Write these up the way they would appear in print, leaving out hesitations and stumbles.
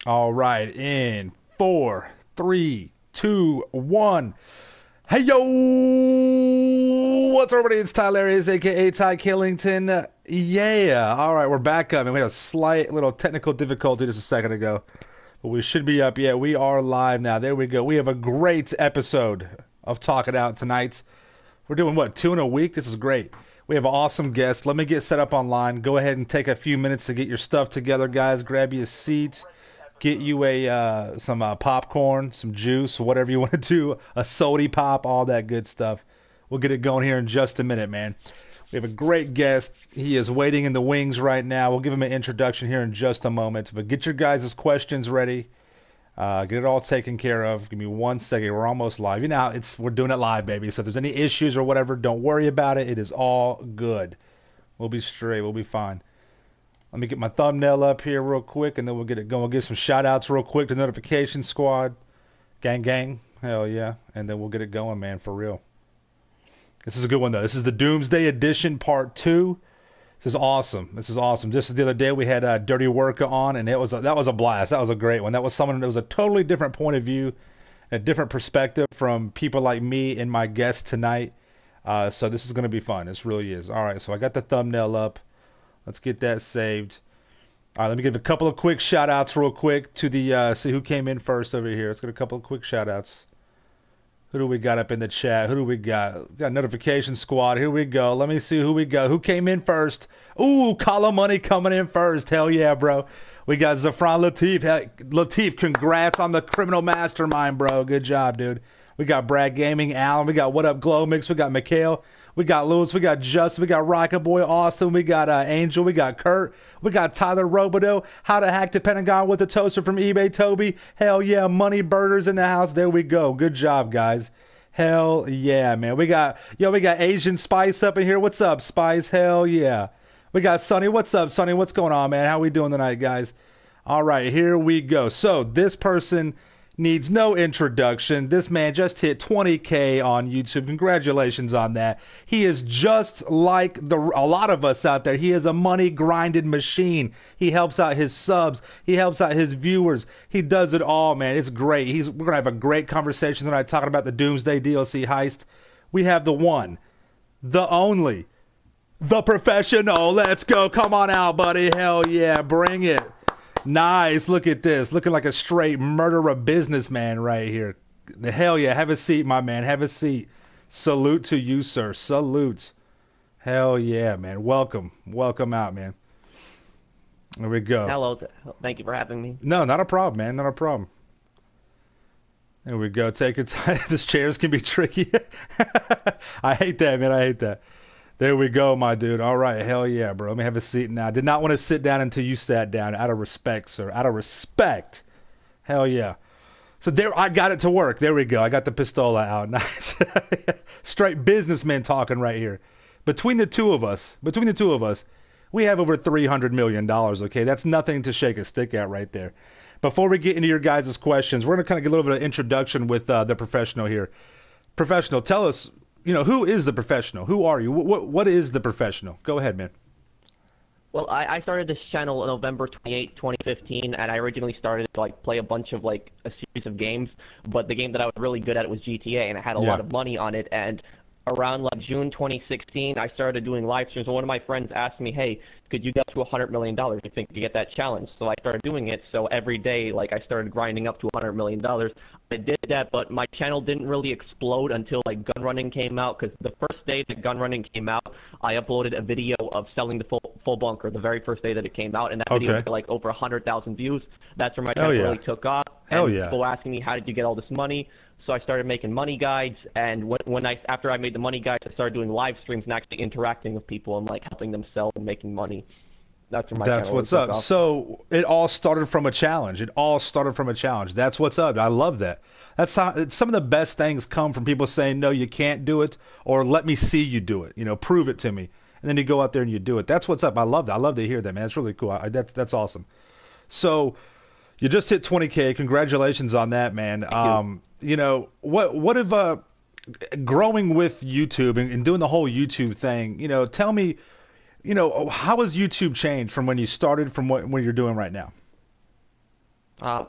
All right, in four, three, two, one. Hey yo, what's up, everybody? It's Tyler, aka Ty Killington. Yeah, all right, we're back up, and we had a slight little technical difficulty just a second ago, but we should be up. Yeah, we are live now. There we go. We have a great episode of Talk It Out tonight. We're doing what, two in a week? This is great. We have an awesome guest. Let me get set up online. Go ahead and take a few minutes to get your stuff together, guys. Grab you a seat. Get you a some popcorn, some juice, whatever you want to do, a sody pop, all that good stuff. We'll get it going here in just a minute, man. We have a great guest. He is waiting in the wings right now. We'll give him an introduction here in just a moment. But get your guys' questions ready. Get it all taken care of. Give me 1 second. We're almost live. You know, we're doing it live, baby. So if there's any issues or whatever, don't worry about it. It is all good. We'll be straight. We'll be fine. Let me get my thumbnail up here real quick, and then we'll get it going. We'll give some shout-outs real quick to Notification Squad. Gang, gang. Hell yeah. And then we'll get it going, man, for real. This is a good one, though. This is the Doomsday Edition Part 2. This is awesome. This is awesome. Just the other day, we had Dirty Worker on, and that was a blast. That was a great one. That was someone that was a totally different point of view, a different perspective from people like me and my guest tonight. So this is going to be fun. This really is. All right, so I got the thumbnail up. Let's get that saved. All right, let me give a couple of quick shout-outs real quick to the, see who came in first over here. Let's get a couple of quick shout-outs. Who do we got up in the chat? Who do we got? We got Notification Squad. Here we go. Let me see who we got. Who came in first? Ooh, Kala Money coming in first. Hell yeah, bro. We got Zafran Latif. Latif, congrats on the criminal mastermind, bro. Good job, dude. We got Brad Gaming, Alan. We got What Up Glow Mix. We got Mikhail. We got Lewis, we got Justin, we got Rocket Boy Austin, we got Angel, we got Kurt, we got Tyler Robodo, How to Hack the Pentagon with a Toaster from eBay Toby. Hell yeah, Money Birders in the house. There we go. Good job, guys. Hell yeah, man. We got Asian Spice up in here. What's up, Spice? Hell yeah. We got Sonny. What's up, Sonny? What's going on, man? How we doing tonight, guys? All right, here we go. So this person needs no introduction. This man just hit 20K on YouTube. Congratulations on that. He is just like a lot of us out there. He is a money grinded machine. He helps out his subs. He helps out his viewers. He does it all, man. It's great. We're gonna have a great conversation tonight talking about the Doomsday DLC heist. We have the one, the only, the professional. Let's go. Come on out, buddy. Hell yeah. Bring it. Nice. Look at this. Looking like a straight murderer businessman right here. The hell yeah. Have a seat, my man. Have a seat. Salute to you, sir. Salute. Hell yeah, man. Welcome. Welcome out, man. There we go. Hello. Thank you for having me. No, not a problem, man. Not a problem. There we go. Take your time. These chairs can be tricky. I hate that, man. I hate that. There we go, my dude. All right, hell yeah, bro. Let me have a seat now. I did not want to sit down until you sat down. Out of respect, sir. Out of respect. Hell yeah. So there, I got it to work. There we go. I got the pistola out. Nice. Straight businessmen talking right here. Between the two of us, we have over $300 million, okay? That's nothing to shake a stick at right there. Before we get into your guys' questions, we're going to kind of get a little bit of introduction with the professional here. Professional, tell us, who is the professional? Who are you? What is the professional? Go ahead, man. Well, I started this channel on November 28, 2015, and I originally started to play a bunch of a series of games, but the game that I was really good at was GTA, and I had a lot of money on it, and around June 2016, I started doing live streams, and one of my friends asked me, hey, could you get to $100 million? Do you think you get that challenge? So I started doing it. So every day, I started grinding up to $100 million. I did that, but my channel didn't really explode until gun running came out, because the first day that gun running came out, I uploaded a video of selling the full bunker the very first day that it came out, and that video got over 100,000 views. That's where my channel really took off. And people asking me, how did you get all this money? So I started making money guides, and after I made the money guides, I started doing live streams and actually interacting with people and helping them sell and making money. That's where my That's what's up. Off. So it all started from a challenge. That's what's up. I love that. That's how some of the best things come from people saying, no, you can't do it, or let me see you do it. Prove it to me. And then you go out there and you do it. That's what's up. I love that. I love to hear that, man. It's really cool. That's awesome. So you just hit 20K. Congratulations on that, man. Thank you. What if growing with YouTube and doing the whole YouTube thing, tell me, how has YouTube changed from when you started from what you're doing right now? Uh,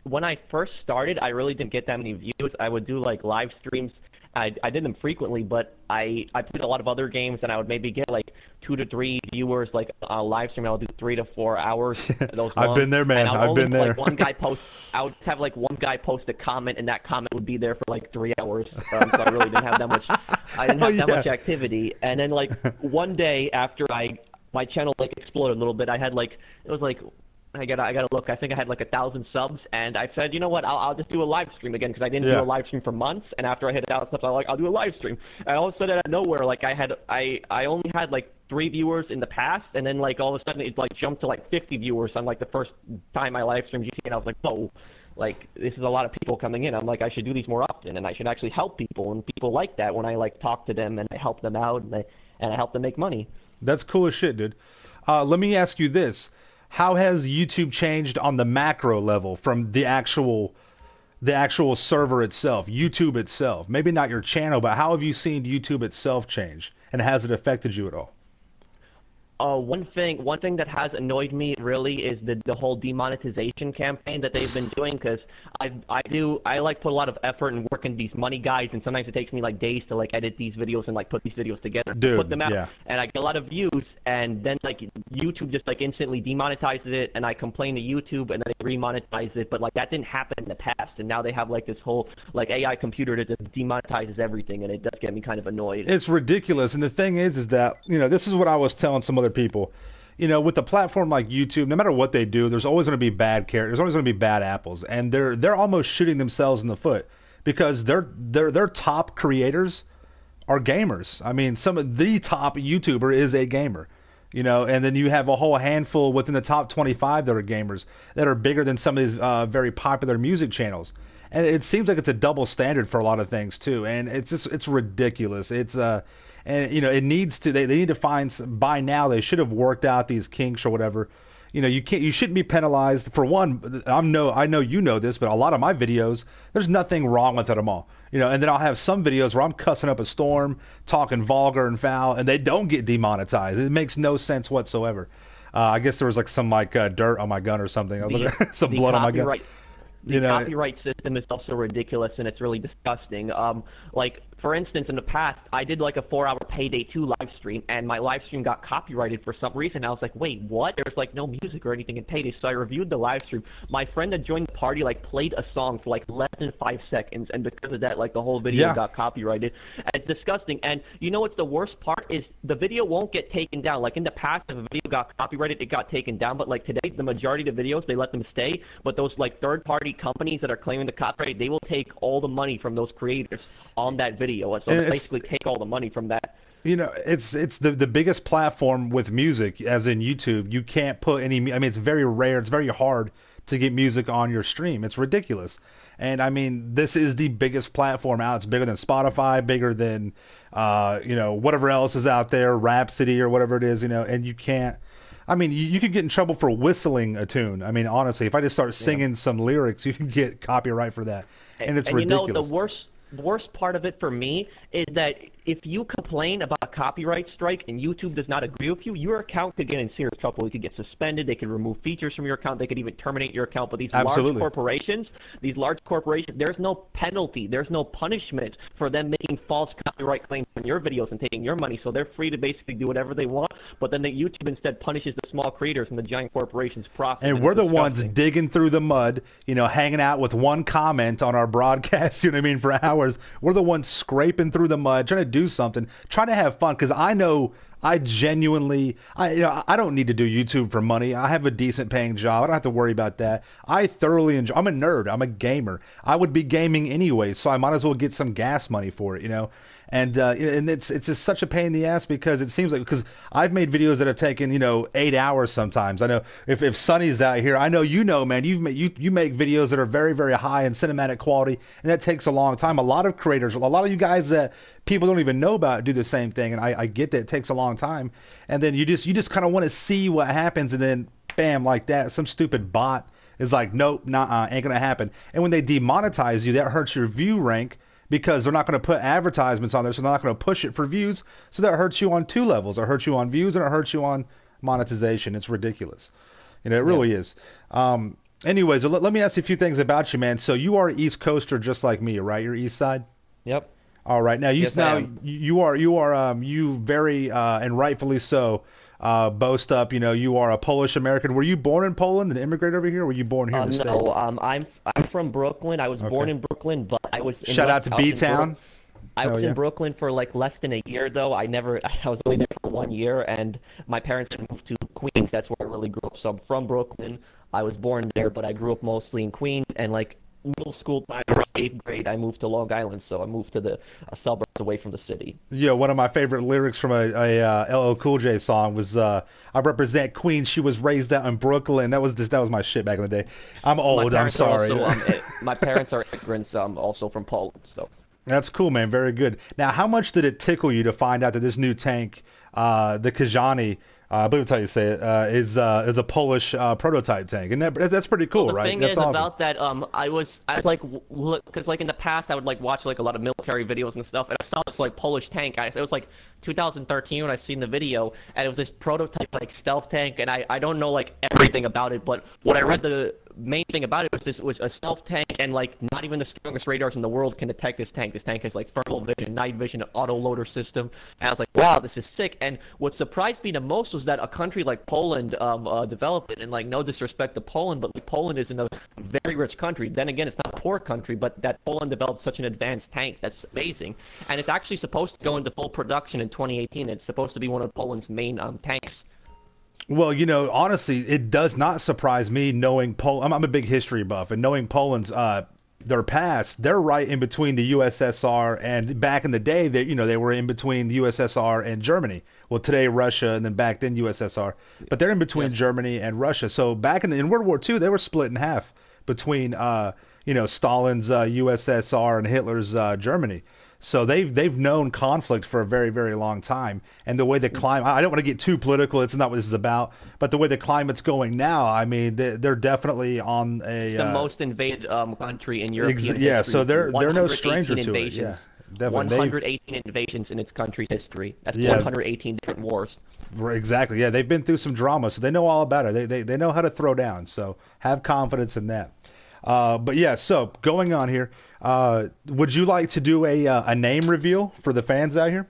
when I first started, I really didn't get that many views. I would do like live streams. I did them frequently, but I played a lot of other games, and I would maybe get like 2 to 3 viewers like a live stream. I'll do 3 to 4 hours, those I've long, been there, and man. I'll I've only been have like there. one guy post. I would have like one guy post a comment, and that comment would be there for like 3 hours. So I really didn't have that much. I didn't Hell have that yeah. much activity, and then like one day after my channel like exploded a little bit, I had like it was like I gotta look. I think I had like 1,000 subs, and I said, you know what? I'll just do a live stream again because I didn't do Yeah. a live stream for months. And after I hit 1,000 subs, I was like, I'll do a live stream. And all of a sudden, out of nowhere, like I only had like 3 viewers in the past, and then like all of a sudden it like jumped to like 50 viewers on like the first time I live streamed GTA, and I was like, whoa. Like this is a lot of people coming in. I'm like I should do these more often, and I should actually help people, and people like that when I like talk to them and I help them out and I help them make money. That's cool as shit, dude. Let me ask you this. How has YouTube changed on the macro level from the actual server itself, YouTube itself? Maybe not your channel, but how have you seen YouTube itself change? And has it affected you at all? One thing that has annoyed me really is the whole demonetization campaign that they've been doing because I like put a lot of effort and work in these money guides, and sometimes it takes me like days to like edit these videos and like put these videos together, Dude, put them out, yeah. and I get a lot of views, and then like YouTube just like instantly demonetizes it, and I complain to YouTube, and then they remonetize it, but like that didn't happen in the past, and now they have like this whole like AI computer that just demonetizes everything, and it does get me kind of annoyed. It's ridiculous. And the thing is that, this is what I was telling some other people. With a platform like YouTube, no matter what they do, there's always going to be bad characters. There's always going to be bad apples, and they're almost shooting themselves in the foot because their top creators are gamers. I mean, some of the top YouTuber is a gamer. And then you have a whole handful within the top 25 that are gamers that are bigger than some of these very popular music channels. And it seems like it's a double standard for a lot of things too, and it's ridiculous. And it needs to they need to find by now they should have worked out these kinks or whatever. You shouldn't be penalized for one. I know you know this, but a lot of my videos there's nothing wrong with it at all. And then I'll have some videos where I'm cussing up a storm, talking vulgar and foul, and they don't get demonetized. It makes no sense whatsoever. I guess there was like some dirt on my gun or something. I was The like some the blood on my gun. copyright You the know, copyright system is also ridiculous and it's really disgusting. Like for instance, in the past, I did like a 4-hour Payday 2 live stream, and my live stream got copyrighted for some reason. I was like, wait, what? There's like no music or anything in Payday, so I reviewed the live stream. My friend that joined the party like played a song for like less than 5 seconds, and because of that, like the whole video Yeah. got copyrighted. And it's disgusting. And you know what's the worst part is the video won't get taken down. Like in the past, if a video got copyrighted, it got taken down. But like today, the majority of the videos they let them stay. But those like third-party companies that are claiming the copyright, they will take all the money from those creators on that video. So And they it's basically take all the money from that. it's the biggest platform with music, as in YouTube. You can't put any. I mean, it's very rare. It's very hard to get music on your stream. It's ridiculous. And I mean, this is the biggest platform out. It's bigger than Spotify, bigger than whatever else is out there, Rhapsody or whatever it is. And you can't. I mean, you could get in trouble for whistling a tune. I mean, honestly, if I just start singing some lyrics, you can get copyright for that, and it's And ridiculous. the worst part of it for me is that if you complain about a copyright strike and YouTube does not agree with you, your account could get in serious trouble. You could get suspended. They could remove features from your account. They could even terminate your account. But Absolutely. these large corporations, there's no penalty. There's no punishment for them making false copyright claims on your videos and taking your money. So they're free to basically do whatever they want. But then the YouTube instead punishes the small creators and the giant corporations' profit. And we're the ones digging through the mud, hanging out with one comment on our broadcast, for hours. We're the ones scraping through the mud, trying to do something, trying to have fun, because I know I genuinely, I don't need to do YouTube for money. I have a decent paying job. I don't have to worry about that. I thoroughly enjoy, I'm a nerd. I'm a gamer. I would be gaming anyway, so I might as well get some gas money for it. And it's just such a pain in the ass because it seems like because I've made videos that have taken 8 hours sometimes. I know if Sonny's out here, I know man, you make videos that are very very high in cinematic quality, and that takes a long time. A lot of creators, a lot of you guys that people don't even know about do the same thing, and I get that it takes a long time. And then you just kind of want to see what happens, and then bam, like that, some stupid bot is like, nope, nah, ain't gonna happen. And when they demonetize you, that hurts your view rank because they're not going to put advertisements on there, so they're not going to push it for views. So that hurts you on two levels. It hurts you on views and it hurts you on monetization. It's ridiculous. It really is. Anyways, let me ask you a few things about you, man. So you are East Coaster just like me, right? You're East Side. Yep. All right. Yes, I am. You very and rightfully so boast up. You are a Polish American. Were you born in Poland and immigrated over here? Or were you born here in the States? No. I'm from Brooklyn. I was born Okay. in Brooklyn, but I was in Shout out West. to I was B in Brook. Town. I Hell was in yeah. Brooklyn for like less than a year, though. I was only there for 1 year, and my parents had moved to Queens. That's where I really grew up. So I'm from Brooklyn. I was born there, but I grew up mostly in Queens. And like middle school time, around 8th grade, I moved to Long Island. So I moved to the suburbs away from the city. Yeah, one of my favorite lyrics from a LL Cool J song was "I represent Queens. She was raised out in Brooklyn." That was my shit back in the day. I'm My old. I'm parents are sorry. also my parents are immigrants, also from Poland. So. That's cool, man. Very good. Now, how much did it tickle you to find out that this new tank, the Kajani, I believe that's how you say it, is a Polish prototype tank, and that's pretty Well, cool, the right? thing That's is awesome. about that, I was like, because like in the past, I would like watch like a lot of military videos and stuff, and I saw this like Polish tank. It was like 2013 when I seen the video, and it was this prototype like stealth tank, and I don't know like everything about it, but what I read the main thing about it was this was a stealth tank, and like not even the strongest radars in the world can detect this tank. This tank has like thermal vision, night vision, an auto loader system, and I was like, wow, this is sick. And what surprised me the most was that a country like Poland developed it, and like no disrespect to Poland, but like Poland is in a very rich country. Then again, it's not a poor country, but that Poland developed such an advanced tank that's amazing, and it's actually supposed to go into full production in 2018. It's supposed to be one of Poland's main tanks. Well, honestly, it does not surprise me knowing Poland. I'm a big history buff, and knowing Poland's their past, they're right in between the USSR and back in the day they were in between the USSR and Germany. Well, today Russia, and then back then USSR, but they're in between Yes. Germany and Russia. So back in World War II, they were split in half between Stalin's USSR and Hitler's Germany. So they've known conflict for a very, very long time. And the way the climate, I don't want to get too political. It's not what this is about. But the way the climate's going now, I mean, they're definitely on It's a the most invaded country in European yeah. history. So they're no 118 stranger to it. Yeah, invasions. definitely. They've 118 invasions in its country's history. That's yeah, 118 different wars. exactly. Yeah, they've been through some drama, so they know all about it. They know how to throw down. So have confidence in that. But yeah, so going on here, would you like to do a name reveal for the fans out here?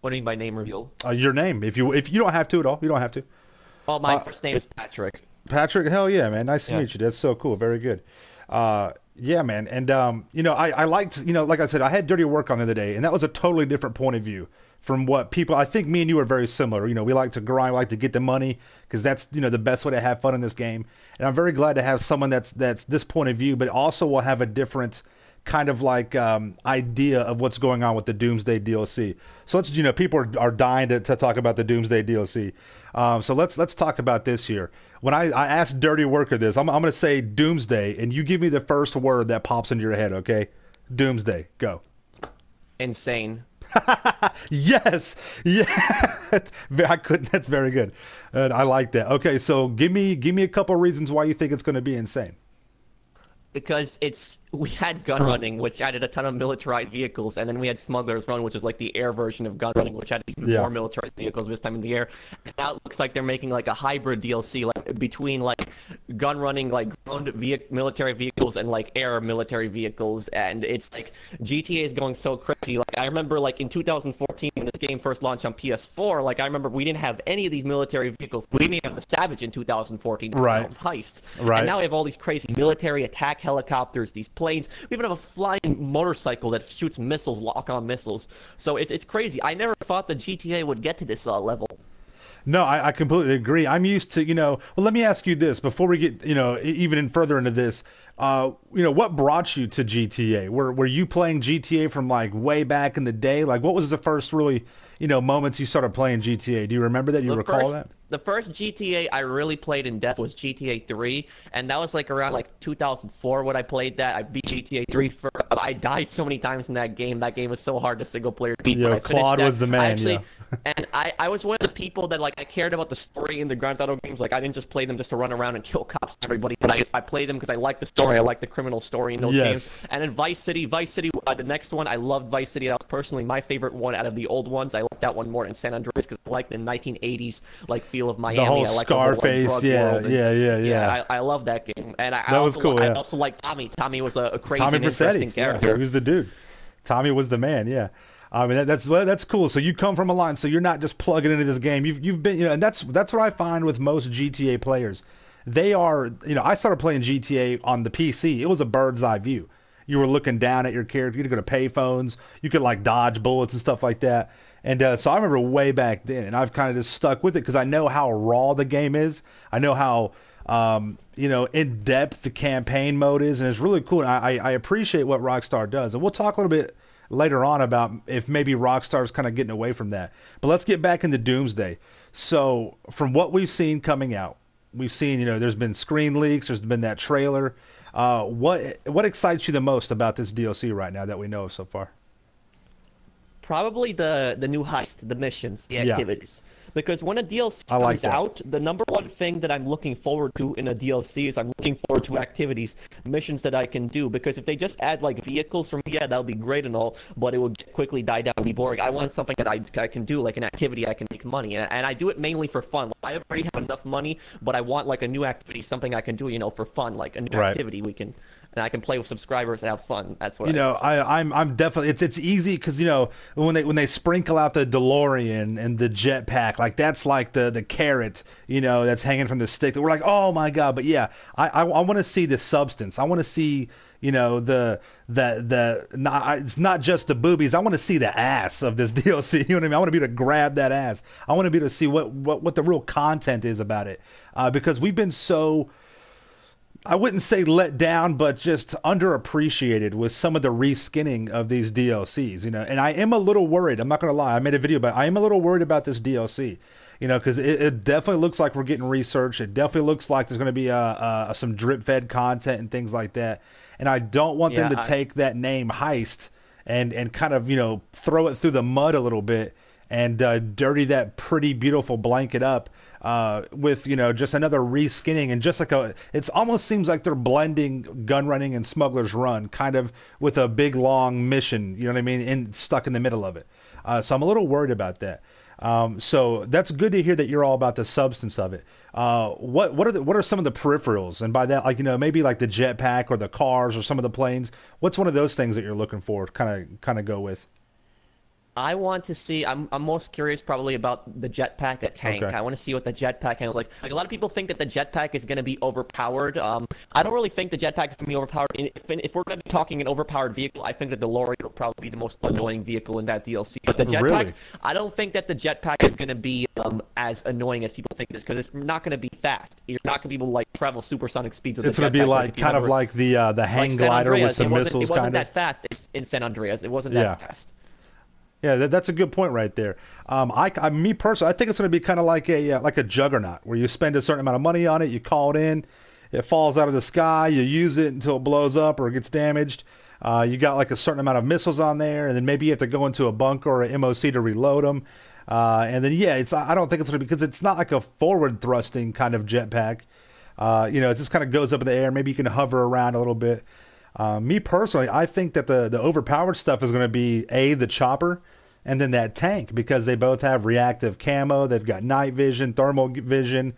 What do you mean by name reveal? Your name, if you don't have to at all, you don't have to. Well, my first name is Patrick. Patrick, hell yeah, man, nice to Yeah. meet you. That's so cool, very good. Yeah, man, and I liked, like I said, I had Dirty Work on the other day, and that was a totally different point of view from what people. I think me and you are very similar. We like to grind, we like to get the money because that's the best way to have fun in this game. And I'm very glad to have someone that's this point of view, but also will have a different kind of like idea of what's going on with the Doomsday DLC. So let's people are dying to talk about the Doomsday DLC. So let's talk about this here. When I asked Dirty Worker this, I'm going to say Doomsday, and you give me the first word that pops into your head. Okay, Doomsday, go. Insane. Yes, yeah, I couldn't. That's very good. I like that. Okay, so give me a couple reasons why you think it's going to be insane. Because we had gun running, which added a ton of militarized vehicles, and then we had smugglers run, which is like the air version of gun running, which had even Yeah. more militarized vehicles this time in the air. And now it looks like they're making like a hybrid DLC, like between like gun running, like ground military vehicles and like air military vehicles. And it's like GTA is going so crazy. Like I remember like in 2014 when this game first launched on PS4, like I remember we didn't have any of these military vehicles. We didn't even have the Savage in 2014. Right. Heists. Right. And now we have all these crazy military attack helicopters, these planes. We even have a flying motorcycle that shoots missiles, lock-on missiles. So it's crazy. I never thought the GTA would get to this level. No, I completely agree. I'm used to, well, let me ask you this before we get, even in further into this. What brought you to GTA? Were you playing GTA from like way back in the day? Like, what was the first really, moments you started playing GTA? Do you remember that? Do you recall that? The first GTA I really played in depth was GTA 3, and that was like around like 2004 when I played that. I beat GTA 3 I died so many times in that game. That game was so hard to single player beat. Yeah, But I finished Claude that. was the man. I actually, Yeah. and I was one of the people that like I cared about the story in the Grand Theft Auto games. Like I didn't just play them just to run around and kill cops and everybody, but I played them because I liked the story. I liked the criminal story in those Yes. games. And in Vice City, the next one, I loved Vice City. That was personally my favorite one out of the old ones. I like that one more than San Andreas because I like the 1980s like feel of Miami. The whole I like Scarface, the whole, like, drug yeah, world. And, yeah. I love that game, and That was cool. I Yeah, also like Tommy. Tommy was a crazy Tommy and interesting Vercetti. Yeah, character. he was the dude. Tommy was the man. Yeah. I mean that's cool. So you come from a line, so you're not just plugging into this game. You've been, and that's what I find with most GTA players. They are, I started playing GTA on the PC. It was a bird's eye view. You were looking down at your character. You could go to pay phones. You could like dodge bullets and stuff like that. And so I remember way back then, and I've kind of just stuck with it because I know how raw the game is. I know how in depth the campaign mode is, and it's really cool. And I appreciate what Rockstar does, and we'll talk a little bit later on about if maybe Rockstar's kind of getting away from that. But let's get back into Doomsday. So from what we've seen coming out, we've seen, there's been screen leaks, there's been that trailer. What excites you the most about this DLC right now that we know of so far? Probably the new heist, the missions, the Yeah. activities. Because when a DLC I like comes that. out, the number one thing that I'm looking forward to in a DLC is I'm looking forward to activities, missions that I can do. Because if they just add like vehicles for me, yeah, that would be great and all, but it would quickly die down and be boring. I want something that I can do, like an activity I can make money, and I do it mainly for fun. I already have enough money, but I want like a new activity, something I can do, for fun, like a new Right. activity and I can play with subscribers and have fun. That's what I'm definitely, it's easy because when they sprinkle out the DeLorean and the jetpack, like that's like the carrot that's hanging from the stick that we're like, oh my god. But yeah, I want to see the substance. I want to see it's not just the boobies. I want to see the ass of this DLC. You know what I mean? I want to be able to grab that ass. I want to be able to see what the real content is about it, because we've been so, I wouldn't say let down, but just underappreciated with some of the reskinning of these DLCs, and I am a little worried. I'm not going to lie. I made a video, but I am a little worried about this DLC, because it definitely looks like we're getting research. It definitely looks like there's going to be some drip-fed content and things like that. And I don't want them to take that name Heist and kind of, throw it through the mud a little bit and dirty that pretty beautiful blanket up. With just another reskinning and just like it almost seems like they're blending Gun Running and Smuggler's Run kind of with a big long mission, you know what I mean, and stuck in the middle of it. So I'm a little worried about that. So that's good to hear that you're all about the substance of it. What are some of the peripherals, and by that, like maybe like the jetpack or the cars or some of the planes? What's one of those things that you're looking for? Kind of go with. I want to see. I'm most curious probably about the jetpack, the tank. Okay. I want to see what the jetpack handles like. Like a lot of people think that the jetpack is going to be overpowered. I don't really think the jetpack is going to be overpowered. If we're going to be talking an overpowered vehicle, I think the DeLorean will probably be the most annoying vehicle in that DLC. But the jetpack, Really? I don't think that the jetpack is going to be as annoying as people think it is because it's not going to be fast. You're not going to be able to like travel supersonic speeds with It's the going to be jetpack, like kind of like the hang San glider with Andreas, some missiles. It wasn't kind of. that fast in San Andreas. It wasn't that fast. Yeah, that's a good point right there. Me personally, I think it's going to be kind of like a juggernaut where you spend a certain amount of money on it, you call it in, it falls out of the sky, you use it until it blows up or it gets damaged. You got like a certain amount of missiles on there, and then maybe you have to go into a bunker or an MOC to reload them. And then I don't think it's going to be, because it's not like a forward thrusting kind of jetpack. It just kind of goes up in the air. Maybe you can hover around a little bit. Me personally, I think that the overpowered stuff is going to be the chopper and then that tank, because they both have reactive camo. They've got night vision, thermal vision.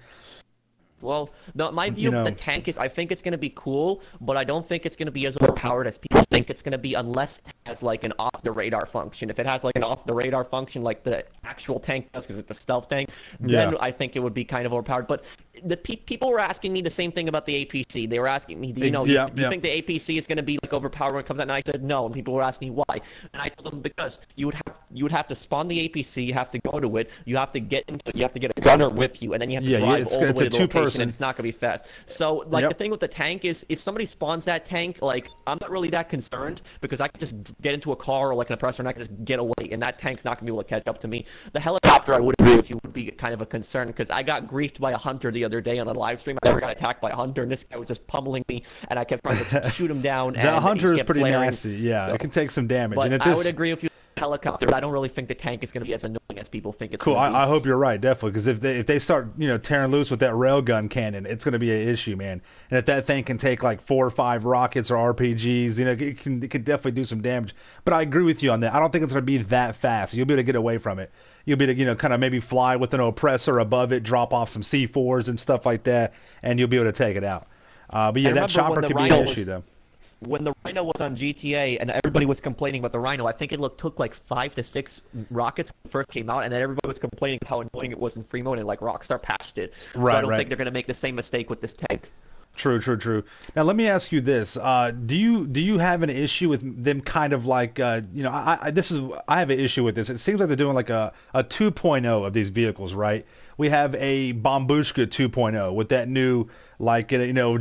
Well, my view of the tank is I think it's going to be cool, but I don't think it's going to be as overpowered as people think it's going to be unless it has like an off-the-radar function. If it has like an off-the-radar function like the actual tank does because it's a stealth tank, then I think it would be kind of overpowered. But the people were asking me the same thing about the APC. They were asking me, you think the APC is going to be like overpowered when it comes out? And I said no, and people were asking me why. And I told them because you would have to spawn the APC, you have to go to it, you have to get a gunner with you, and then you have to drive all the way to the location, and it's not going to be fast. So like the thing with the tank is if somebody spawns that tank, like I'm not really that concerned because I can just get into a car or like an oppressor and I can just get away, and that tank's not going to be able to catch up to me. The helicopter, I would agree with you, would be kind of a concern because I got griefed by a hunter the other day on a live stream. I never got attacked by a hunter, and this guy was just pummeling me, and I kept trying to shoot him down. The and hunter he is kept pretty flaring. nasty. Yeah, So, it can take some damage. but And I would agree with you. helicopter, I don't really think the tank is going to be as annoying as people think it's Cool. going to be. I hope you're right, definitely. Because if they start tearing loose with that railgun cannon, it's going to be an issue, man. And if that thing can take like 4 or 5 rockets or RPGs, it can definitely do some damage. But I agree with you on that. I don't think it's going to be that fast. You'll be able to get away from it. You'll be able to kind of maybe fly with an oppressor above it, drop off some C4s and stuff like that, and you'll be able to take it out. But yeah, that chopper could be an issue though. When the Rhino was on GTA and everybody was complaining about the Rhino, I think it took like 5 to 6 rockets when it first came out, and then everybody was complaining how annoying it was in free mode, and like Rockstar patched it. Right, so I don't right. think they're going to make the same mistake with this tank. True, true, true. Now let me ask you this: do you have an issue with them kind of like I have an issue with this. It seems like they're doing like a 2.0 of these vehicles, right? We have a Bombushka 2.0 with that new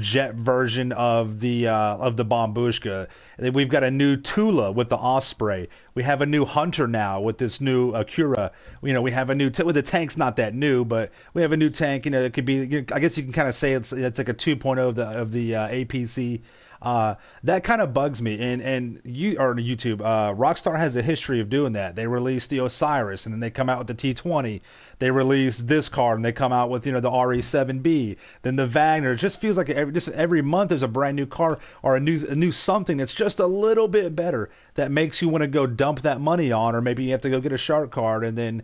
jet version of the Bombushka. We've got a new Tula with the Osprey. We have a new Hunter now with this new Acura. We have a new with the tank's not that new, but we have a new tank. It could be. I guess you can kind of say it's like a 2.0 of the APC. That kind of bugs me. And YouTube, Rockstar has a history of doing that. They released the Osiris, and then they come out with the T20. They release this car, and they come out with the RE7B. Then the Wagner. It just feels like every month there's a brand new car or a new something that's just a little bit better that makes you want to go dump that money on, or maybe you have to go get a shark card and then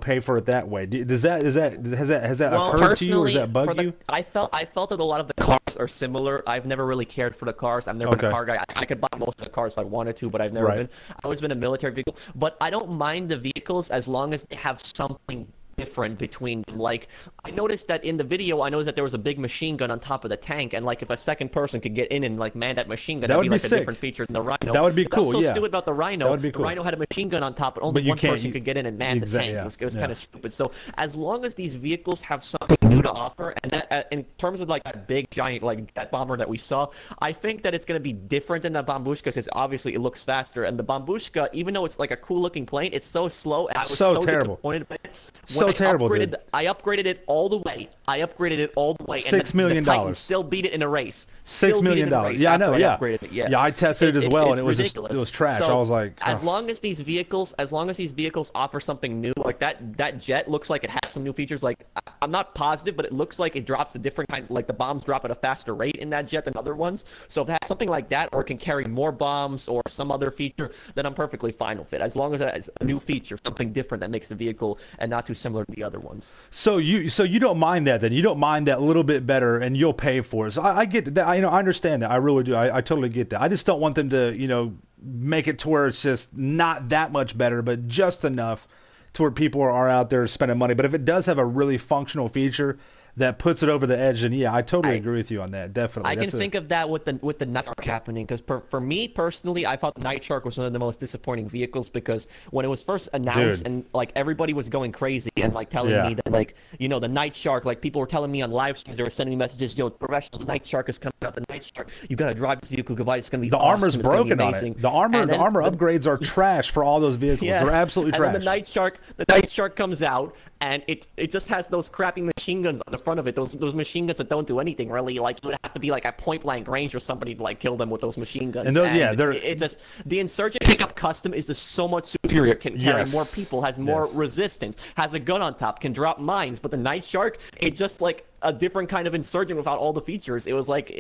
pay for it that way. Has that occurred to you, or does that bug you? I felt that a lot of the cars are similar. I've never really cared for the cars. I've never been a car guy. I could buy most of the cars if I wanted to, but I've never been. I've always been a military vehicle. But I don't mind the vehicles as long as they have something different between them. Like, I noticed that in the video, there was a big machine gun on top of the tank, and like if a second person could get in and like man that machine gun, that'd be like a different feature than the Rhino. That would be cool. What's so yeah. stupid about the Rhino? That would be cool. The Rhino had a machine gun on top, but only one person could get in and man the tank. Yeah. It was kind of stupid. So as long as these vehicles have something new to offer, and that in terms of like that big giant like that bomber that we saw, I think that it's going to be different than the Bombushka, because obviously it looks faster, and the Bombushka, even though it's like a cool looking plane, it's so slow. And I was so terrible. disappointed by it. So terrible, dude. I upgraded it all the way. $6 million. The Titan still beat it in a race. $6 million. Yeah, I know. Yeah. Yeah, I tested it as well, and it was ridiculous. It was trash. So, I was like, as long as these vehicles offer something new, like that jet looks like it has some new features. Like, I'm not positive, but it looks like it drops a different kind. Like the bombs drop at a faster rate in that jet than other ones. So if it has something like that, or it can carry more bombs, or some other feature, then I'm perfectly fine with it. As long as it has a new feature, something different that makes the vehicle and not too similar to the other ones. So you don't mind that then? You don't mind that little bit better, and you'll pay for it. So I get that. I understand that. I really do. I totally get that. I just don't want them to make it to where it's just not that much better, but just enough to where people are out there spending money. But if it does have a really functional feature that puts it over the edge, and yeah, I totally agree with you on that. Definitely. I can think of that with the Night Shark happening, because for me personally, I thought the Night Shark was one of the most disappointing vehicles, because when it was first announced, and like everybody was going crazy and like telling me that the Night Shark, like people were telling me on live streams, they were sending me messages, professional, the Night Shark is coming out, the Night Shark, you gotta drive this vehicle, goodbye, it's gonna be awesome, armor's broken on it. The armor upgrades are trash for all those vehicles. They're absolutely trash. And then the Night Shark comes out, and it just has those crappy machine guns on the front of it. Those machine guns that don't do anything really. Like, it would have to be like at point blank range for somebody to like kill them with those machine guns. And the Insurgent Pickup Custom is just so much superior. Can carry more people, has more resistance, has a gun on top, can drop mines. But the Night Shark, it's just like a different kind of Insurgent without all the features. It was like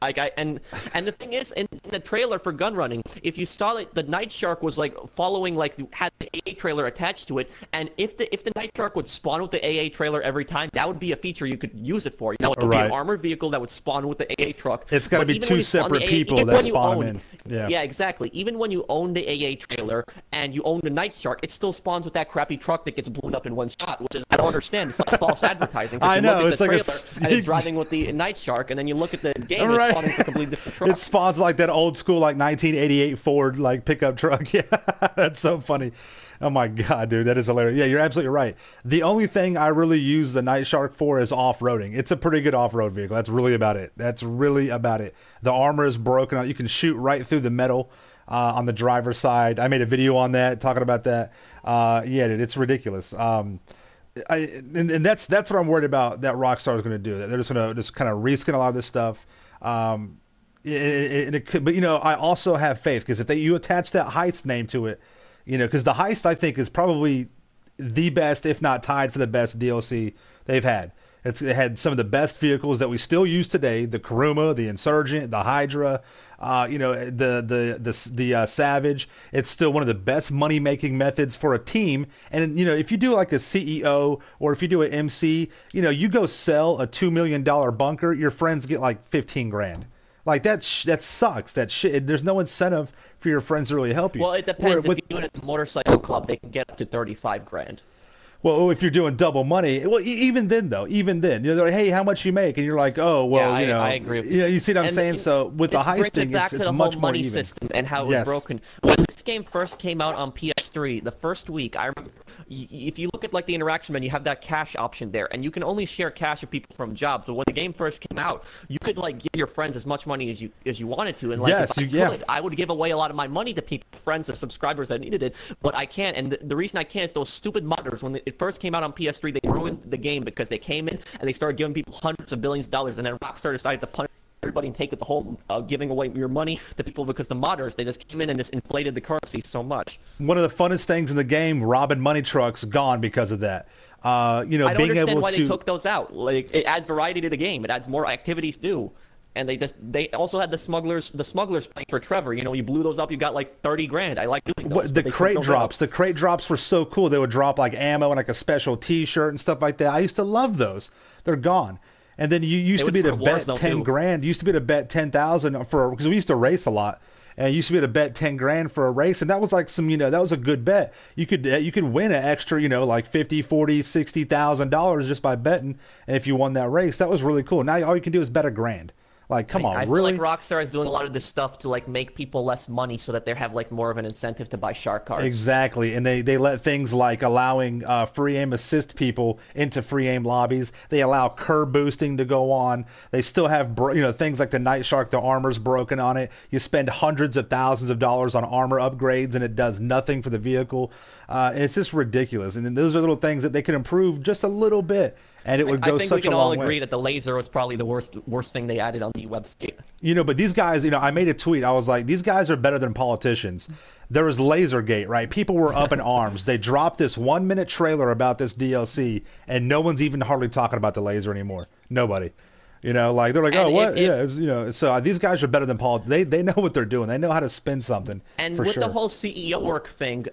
and the thing is, in the trailer for gun running, if you saw it, the Night Shark was like following, like had the AA trailer attached to it, and if the Night Shark would spawn with the AA trailer every time, that would be a feature you could use it for. It would be an armored vehicle that would spawn with the AA truck. It's got to be two separate people that spawn them in. Yeah, exactly. Even when you own the AA trailer and you own the Night Shark, it still spawns with that crappy truck that gets blown up in one shot, which is, I don't understand. It's like false advertising. I know. It's like and it's driving with the Night Shark, and then you look at the game, and it's spawning with a completely different truck. It spawns like that old school, like 1988 Ford, like pickup truck. Yeah, that's so funny. Oh my god, dude, that is hilarious. Yeah, you're absolutely right. The only thing I really use the Night Shark for is off-roading. It's a pretty good off-road vehicle. That's really about it. The armor is broken out. You can shoot right through the metal on the driver's side. I made a video on that, talking about that. Yeah, dude, it's ridiculous. And that's what I'm worried about that Rockstar is going to do. They're just going to kind of reskin a lot of this stuff. It could, but I also have faith, because if you attach that Heights name to it, Because the heist, I think, is probably the best, if not tied for the best DLC they've had. It had some of the best vehicles that we still use today: the Kuruma, the Insurgent, the Hydra, the Savage. It's still one of the best money making methods for a team. And if you do like a CEO or if you do an MC, you go sell a $2 million bunker, your friends get like 15 grand. Like that sucks. That shit. There's no incentive for your friends to really help you. Well, it depends. If you do it at the motorcycle club, they can get up to 35 grand. Well, if you're doing double money, well, even then, they're like, hey, how much you make? And you're like, oh, well, yeah, I agree with you. You see what I'm saying? So with the heist thing, it's much more even. This brings it back to the whole money system and how it was broken. When this game first came out on PS3, the first week, I remember, if you look at like the interaction menu, you have that cash option there, and you can only share cash with people from jobs. But when the game first came out, you could like give your friends as much money as you wanted to, and like I would give away a lot of my money to people, friends, and subscribers that needed it, but I can't. And the reason I can't is those stupid modders when it first came out on PS3, they ruined the game because they came in and they started giving people hundreds of billions of dollars, and then Rockstar decided to punish everybody and take it the whole giving away your money to people because the modders, they just came in and just inflated the currency so much. One of the funnest things in the game, robbing money trucks, gone because of that. I don't understand why they took those out. Like, it adds variety to the game. It adds more activities to do. And they also had the smugglers playing for Trevor. You blew those up, you got like 30 grand. I like doing those. The crate drops were so cool. They would drop like ammo and like a special T-shirt and stuff like that. I used to love those. They're gone. And then you used to be able to bet 10 grand. You used to be able to bet 10,000 because we used to race a lot. And you used to be able to bet 10 grand for a race, and that was like that was a good bet. You could win an extra, like 50, 40, $60,000 just by betting. And if you won that race, that was really cool. Now all you can do is bet $1,000. Like, come on, really? I feel like Rockstar is doing a lot of this stuff to like make people less money so that they have like more of an incentive to buy shark cards. Exactly, and they let things like allowing free aim assist people into free aim lobbies. They allow curb boosting to go on. They still have things like the Night Shark. The armor's broken on it. You spend hundreds of thousands of dollars on armor upgrades, and it does nothing for the vehicle. It's just ridiculous. And then those are little things that they can improve just a little bit. And it would go such a long way. I think we can all agree that the laser was probably the worst thing they added on the website. But these guys, I made a tweet. I was like, these guys are better than politicians. There was Lasergate, right? People were up in arms. They dropped this 1-minute trailer about this DLC, and no one's even hardly talking about the laser anymore. Nobody. Like they're like, oh, what? So these guys are better than Paul. They know what they're doing. They know how to spin something. And with the whole CEO work thing,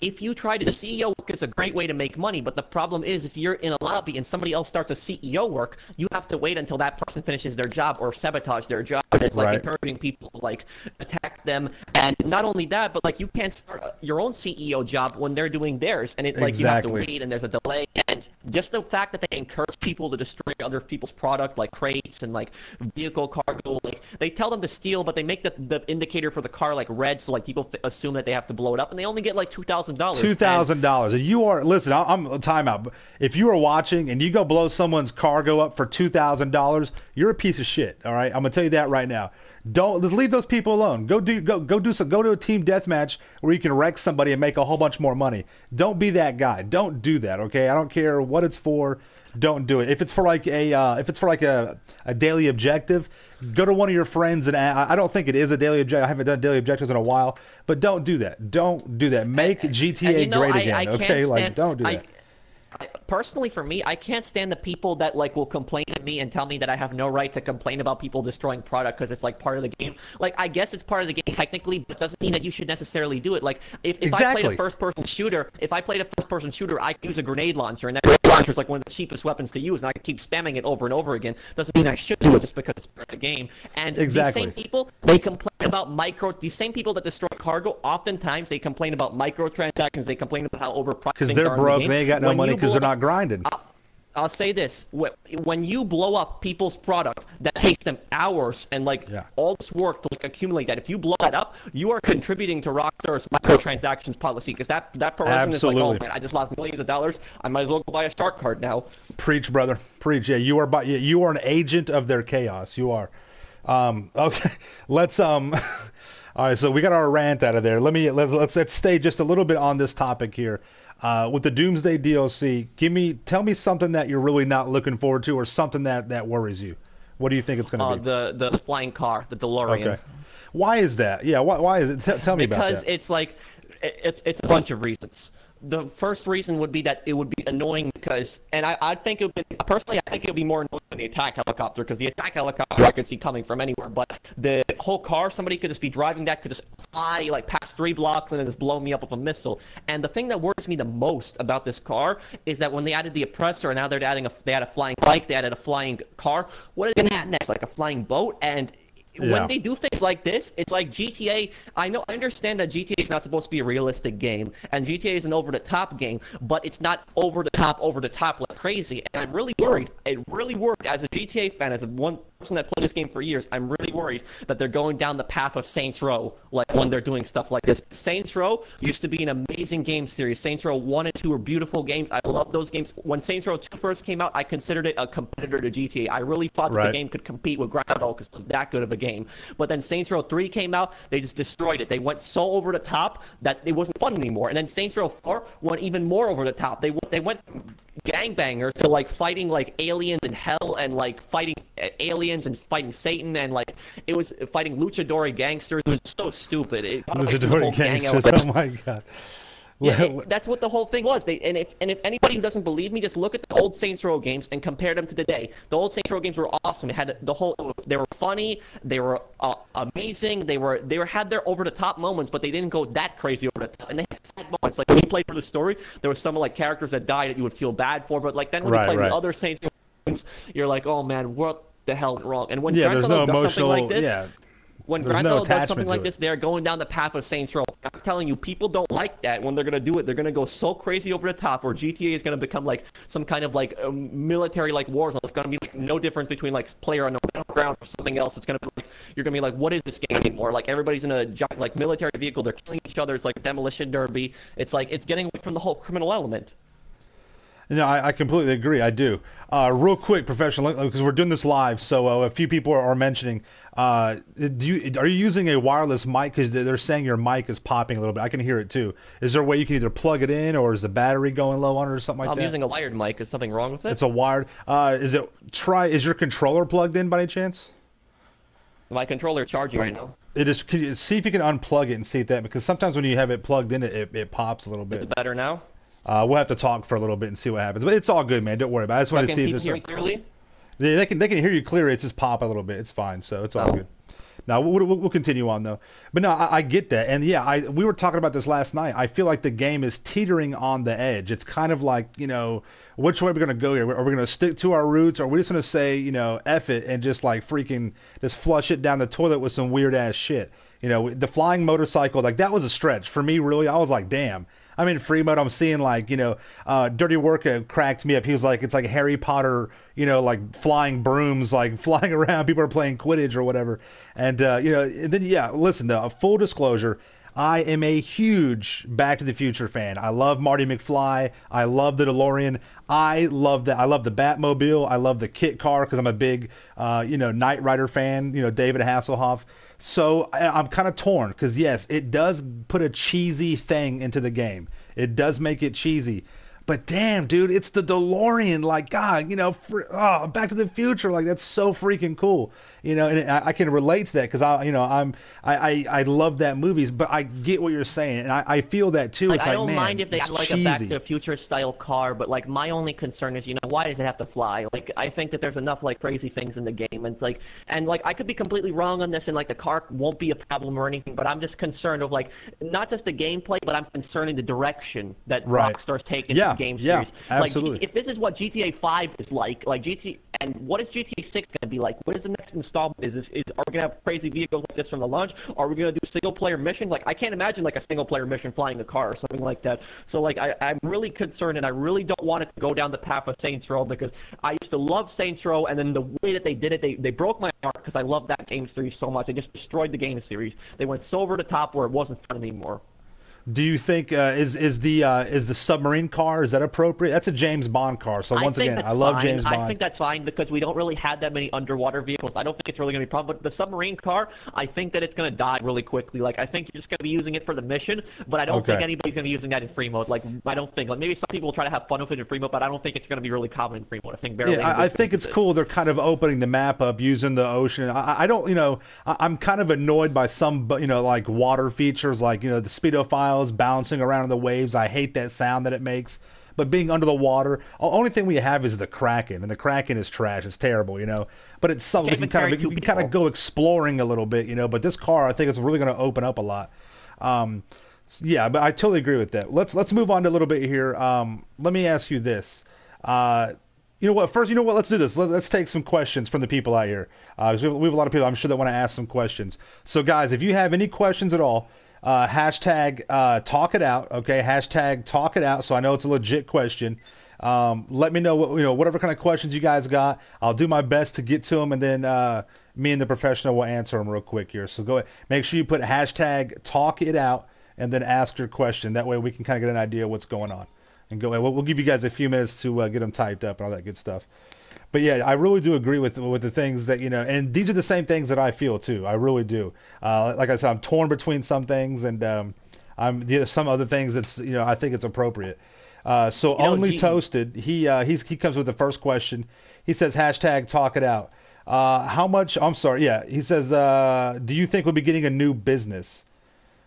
if you try to, the CEO work is a great way to make money. But the problem is, if you're in a lobby and somebody else starts a CEO work, you have to wait until that person finishes their job or sabotage their job. And it's like encouraging people to like attack them. And not only that, but like you can't start your own CEO job when they're doing theirs, and you have to wait, and there's a delay. And just the fact that they encourage people to destroy other people's product, like crates and like vehicle cargo, like they tell them to steal, but they make the indicator for the car like red, so like people assume that they have to blow it up, and they only get like $2,000. $2,000. You are I'm time out. If you are watching and you go blow someone's cargo up for $2,000, you're a piece of shit. All right, I'm gonna tell you that right now. Don't leave those people alone. Go to a team deathmatch where you can wreck somebody and make a whole bunch more money. Don't be that guy. Don't do that. Okay, I don't care what it's for. Don't do it. If it's for like a daily objective, go to one of your friends and I don't think it is a daily objective. I haven't done daily objectives in a while, but don't do that. Don't do that. Make GTA great again. Okay, like don't do that. Personally, for me, I can't stand the people that like will complain to me and tell me that I have no right to complain about people destroying product because it's like part of the game. Like, I guess it's part of the game technically, but it doesn't mean that you should necessarily do it. Like, if I played a first-person shooter, I could use a grenade launcher, and that grenade launcher is like one of the cheapest weapons to use, and I could keep spamming it over and over again. Doesn't mean I should do it just because it's part of the game. And these same people, they complain about these same people that destroy cargo, oftentimes they complain about microtransactions. They complain about how overpriced things are in the game. Because they're broke, they ain't got no money because they're not grinding. I'll say this: when you blow up people's product, that takes them hours and all this work to like accumulate that. If you blow that up, you are contributing to Rockstar's microtransactions policy, because that person is like, oh man, I just lost millions of dollars. I might as well go buy a shark card now. Preach, brother, preach. Yeah, you are an agent of their chaos. You are. Okay, let's All right, so we got our rant out of there. Let's stay just a little bit on this topic here. With the Doomsday DLC, tell me something that you're really not looking forward to, or something that worries you. What do you think it's going to be? The flying car, the DeLorean. Okay. Why is that? Yeah, why is it? Tell me about that. Because it's like, It's a bunch of reasons. The first reason would be that it would be annoying because, and I think it would be, personally, I think it would be more annoying than the attack helicopter, because the attack helicopter I could see coming from anywhere, but the whole car, somebody could just be driving that, could just fly like past 3 blocks and then just blow me up with a missile. And the thing that worries me the most about this car is that when they added the oppressor, and now they add a flying bike, they added a flying car. What are they gonna add next? Like a flying boat? And when they do things like this, it's like GTA. I understand that GTA is not supposed to be a realistic game, and GTA is an over-the-top game, but it's not over the top like crazy. And I'm really worried. As a GTA fan, as one person that played this game for years, I'm really worried that they're going down the path of Saints Row, like when they're doing stuff like this. Saints Row used to be an amazing game series. Saints Row 1 and 2 were beautiful games. I love those games. When Saints Row 2 first came out, I considered it a competitor to GTA. I really thought that the game could compete with Grand Theft Auto because it was that good of a game. But then Saints Row 3 came out, they just destroyed it. They went so over the top that it wasn't fun anymore. And then Saints Row 4 went even more over the top. They went from gangbangers to like fighting like aliens in hell, and like fighting aliens and fighting Satan, and like it was fighting luchador gangsters. It was so stupid. Luchador gangsters, oh my god. Yeah, that's what the whole thing was. And if anybody who doesn't believe me, just look at the old Saints Row games and compare them to today. The old Saints Row games were awesome. It had they were funny, they were amazing. They had their over the top moments, but they didn't go that crazy over the top. And they had sad moments. Like when you played through the story, there was some like characters that died that you would feel bad for. But like then when you played the other Saints Row games, you're like, oh man, what the hell went wrong? And when Grand Theft Auto does something like this, when Grand Theft Auto does something like this, they're going down the path of Saints Row. I'm telling you, people don't like that. When they're going to do it, they're going to go so crazy over the top, or GTA is going to become like some kind of like military like war zone. It's going to be like no difference between like player on the battleground or something else. It's going to be like, you're going to be like, what is this game anymore? Like everybody's in a giant like military vehicle. They're killing each other. It's like demolition derby. It's like it's getting away from the whole criminal element. No, I completely agree. I do. Real quick, professional, because we're doing this live, so a few people are mentioning. Are you using a wireless mic? Because they're saying your mic is popping a little bit. I can hear it too. Is there a way you can either plug it in, or is the battery going low on it, or something like that? I'm using a wired mic. Is something wrong with it? It's a wired. Is your controller plugged in by any chance? My controller charging right now. It is. Can you see if you can unplug it and see if that? Because sometimes when you have it plugged in, it pops a little bit. Is it better now? We'll have to talk for a little bit and see what happens, but it's all good, man. Don't worry about it. I just want to see if there's. Can you hear me clearly? Yeah, they can hear you clearly. It's just pop a little bit. It's fine, so it's all good. Now we'll continue on though. But no, I get that, and yeah, we were talking about this last night. I feel like the game is teetering on the edge. It's kind of like, which way are we gonna go here? Are we gonna stick to our roots, or are we just gonna say, F it and just like freaking just flush it down the toilet with some weird ass shit? The flying motorcycle, like that was a stretch for me. Really, I was like, damn. I'm in free mode. I'm seeing like, Dirty Work cracked me up. He was like, it's like Harry Potter, like flying brooms, like flying around. People are playing Quidditch or whatever. And, and then, listen, though, full disclosure, I am a huge Back to the Future fan. I love Marty McFly. I love the DeLorean. I love that. I love the Batmobile. I love the kit car because I'm a big, Knight Rider fan, David Hasselhoff. So I'm kind of torn because, yes, it does put a cheesy thing into the game. It does make it cheesy. But damn, dude, it's the DeLorean. Like, God, Back to the Future. Like, that's so freaking cool. And I can relate to that because I love that movies. But I get what you're saying, and I feel that too. Like, it's I like, don't man, mind if they it's have like cheesy. a Back to the Future style car, but like my only concern is, why does it have to fly? Like, I think that there's enough like crazy things in the game, and it's like, I could be completely wrong on this, and like the car won't be a problem or anything. But I'm just concerned of like not just the gameplay, but I'm concerned in the direction that Rockstar's taking the game series. Yeah, absolutely. Like, if this is what GTA 5 is like GTA, and what is GTA 6 going to be like? What is the next installment? Are we going to have crazy vehicles like this from the launch? Are we going to do single-player missions? Like, I can't imagine like a single-player mission flying a car or something like that. So like, I'm really concerned, and I really don't want it to go down the path of Saints Row, because I used to love Saints Row, and then the way that they did it, they broke my heart because I love that game series so much. They just destroyed the game series. They went so over the top where it wasn't fun anymore. Do you think is the submarine car, is that appropriate? That's a James Bond car. So once again, I love James Bond. I think that's fine because we don't really have that many underwater vehicles. I don't think it's really going to be a problem. But the submarine car, I think that it's going to die really quickly. Like, I think you're just going to be using it for the mission, but I don't think anybody's going to be using that in free mode. Like, I don't think. Like, maybe some people will try to have fun with it in free mode, but I don't think it's going to be really common in free mode. I think barely. I think it's cool. They're kind of opening the map up using the ocean. I don't, I'm kind of annoyed by some, like water features, like the speedophile miles, bouncing around in the waves. I hate that sound that it makes. But being under the water, the only thing we have is the Kraken, and the Kraken is trash. It's terrible, you know. But it's something we can kind of go exploring a little bit, you know. But this car, I think it's really going to open up a lot. Yeah, but I totally agree with that. Let's move on to a little bit here. Let me ask you this. You know what? First, you know what? Let's do this. Let's take some questions from the people out here. 'Cause we have a lot of people, I'm sure, that want to ask some questions. So, guys, if you have any questions at all, hashtag talk it out. Okay, hashtag talk it out. So I know it's a legit question. Let me know whatever kind of questions you guys got. I'll do my best to get to them, and then me and the professional will answer them real quick here. So go ahead. Make sure you put hashtag talk it out, and then ask your question. That way we can kind of get an idea of what's going on. And go ahead. We'll give you guys a few minutes to get them typed up and all that good stuff. But yeah, I really do agree with the things that, and these are the same things that I feel too. I really do. Like I said, I'm torn between some things, and some other things that's, I think it's appropriate. So Only Toasted, he comes with the first question. He says hashtag talk it out. How much? I'm sorry. Yeah, he says, do you think we'll be getting a new business?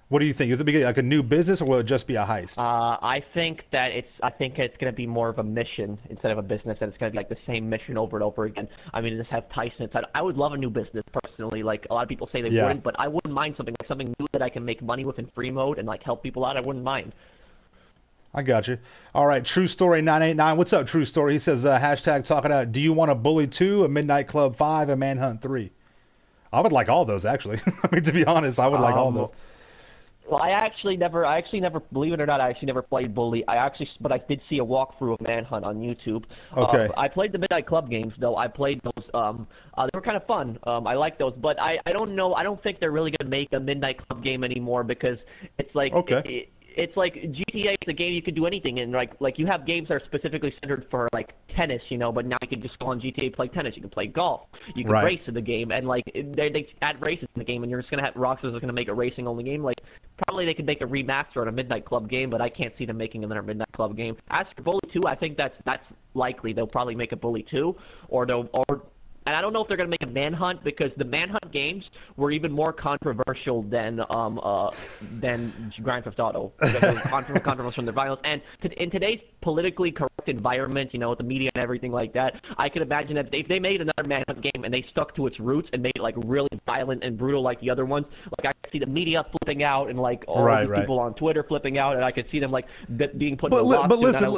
What do you think? Is it like a new business, or will it just be a heist? I think it's going to be more of a mission instead of a business, and it's going to be like the same mission over and over again. I mean, just have Tyson inside. I would love a new business personally. Like, a lot of people say they wouldn't, but I wouldn't mind something new that I can make money with in free mode and like help people out. I wouldn't mind. I got you. All right, True Story 989. What's up, True Story? He says hashtag talk it out. Do you want a Bully 2, a Midnight Club 5, a Manhunt 3? I would like all those, actually. I mean, to be honest, I would like all those. Well, I actually never, believe it or not, I actually never played Bully. But I did see a walkthrough of Manhunt on YouTube. Okay. I played the Midnight Club games, though. I played those. They were kind of fun. I like those. But I don't know. I don't think they're really going to make a Midnight Club game anymore, because it's like... Okay. It's like GTA is a game you can do anything in. Like you have games that are specifically centered for like tennis, but now you can just go on GTA play tennis. You can play golf. You can race in the game, and like they add races in the game, and you're just gonna have Rockstar's gonna make a racing only game. Like probably they could make a remaster on a Midnight Club game, but I can't see them making another Midnight Club game. As for Bully 2, I think that's likely. They'll probably make a Bully 2, and I don't know if they're going to make a Manhunt, because the Manhunt games were even more controversial than Grand Theft Auto. They were controversial from their violence. And in today's politically correct environment, with the media and everything like that, I could imagine that if they made another Manhunt game and they stuck to its roots and made it like really violent and brutal like the other ones, like I could see the media flipping out and like all these people on Twitter flipping out, and I could see them like being put in the lawsuit. But listen,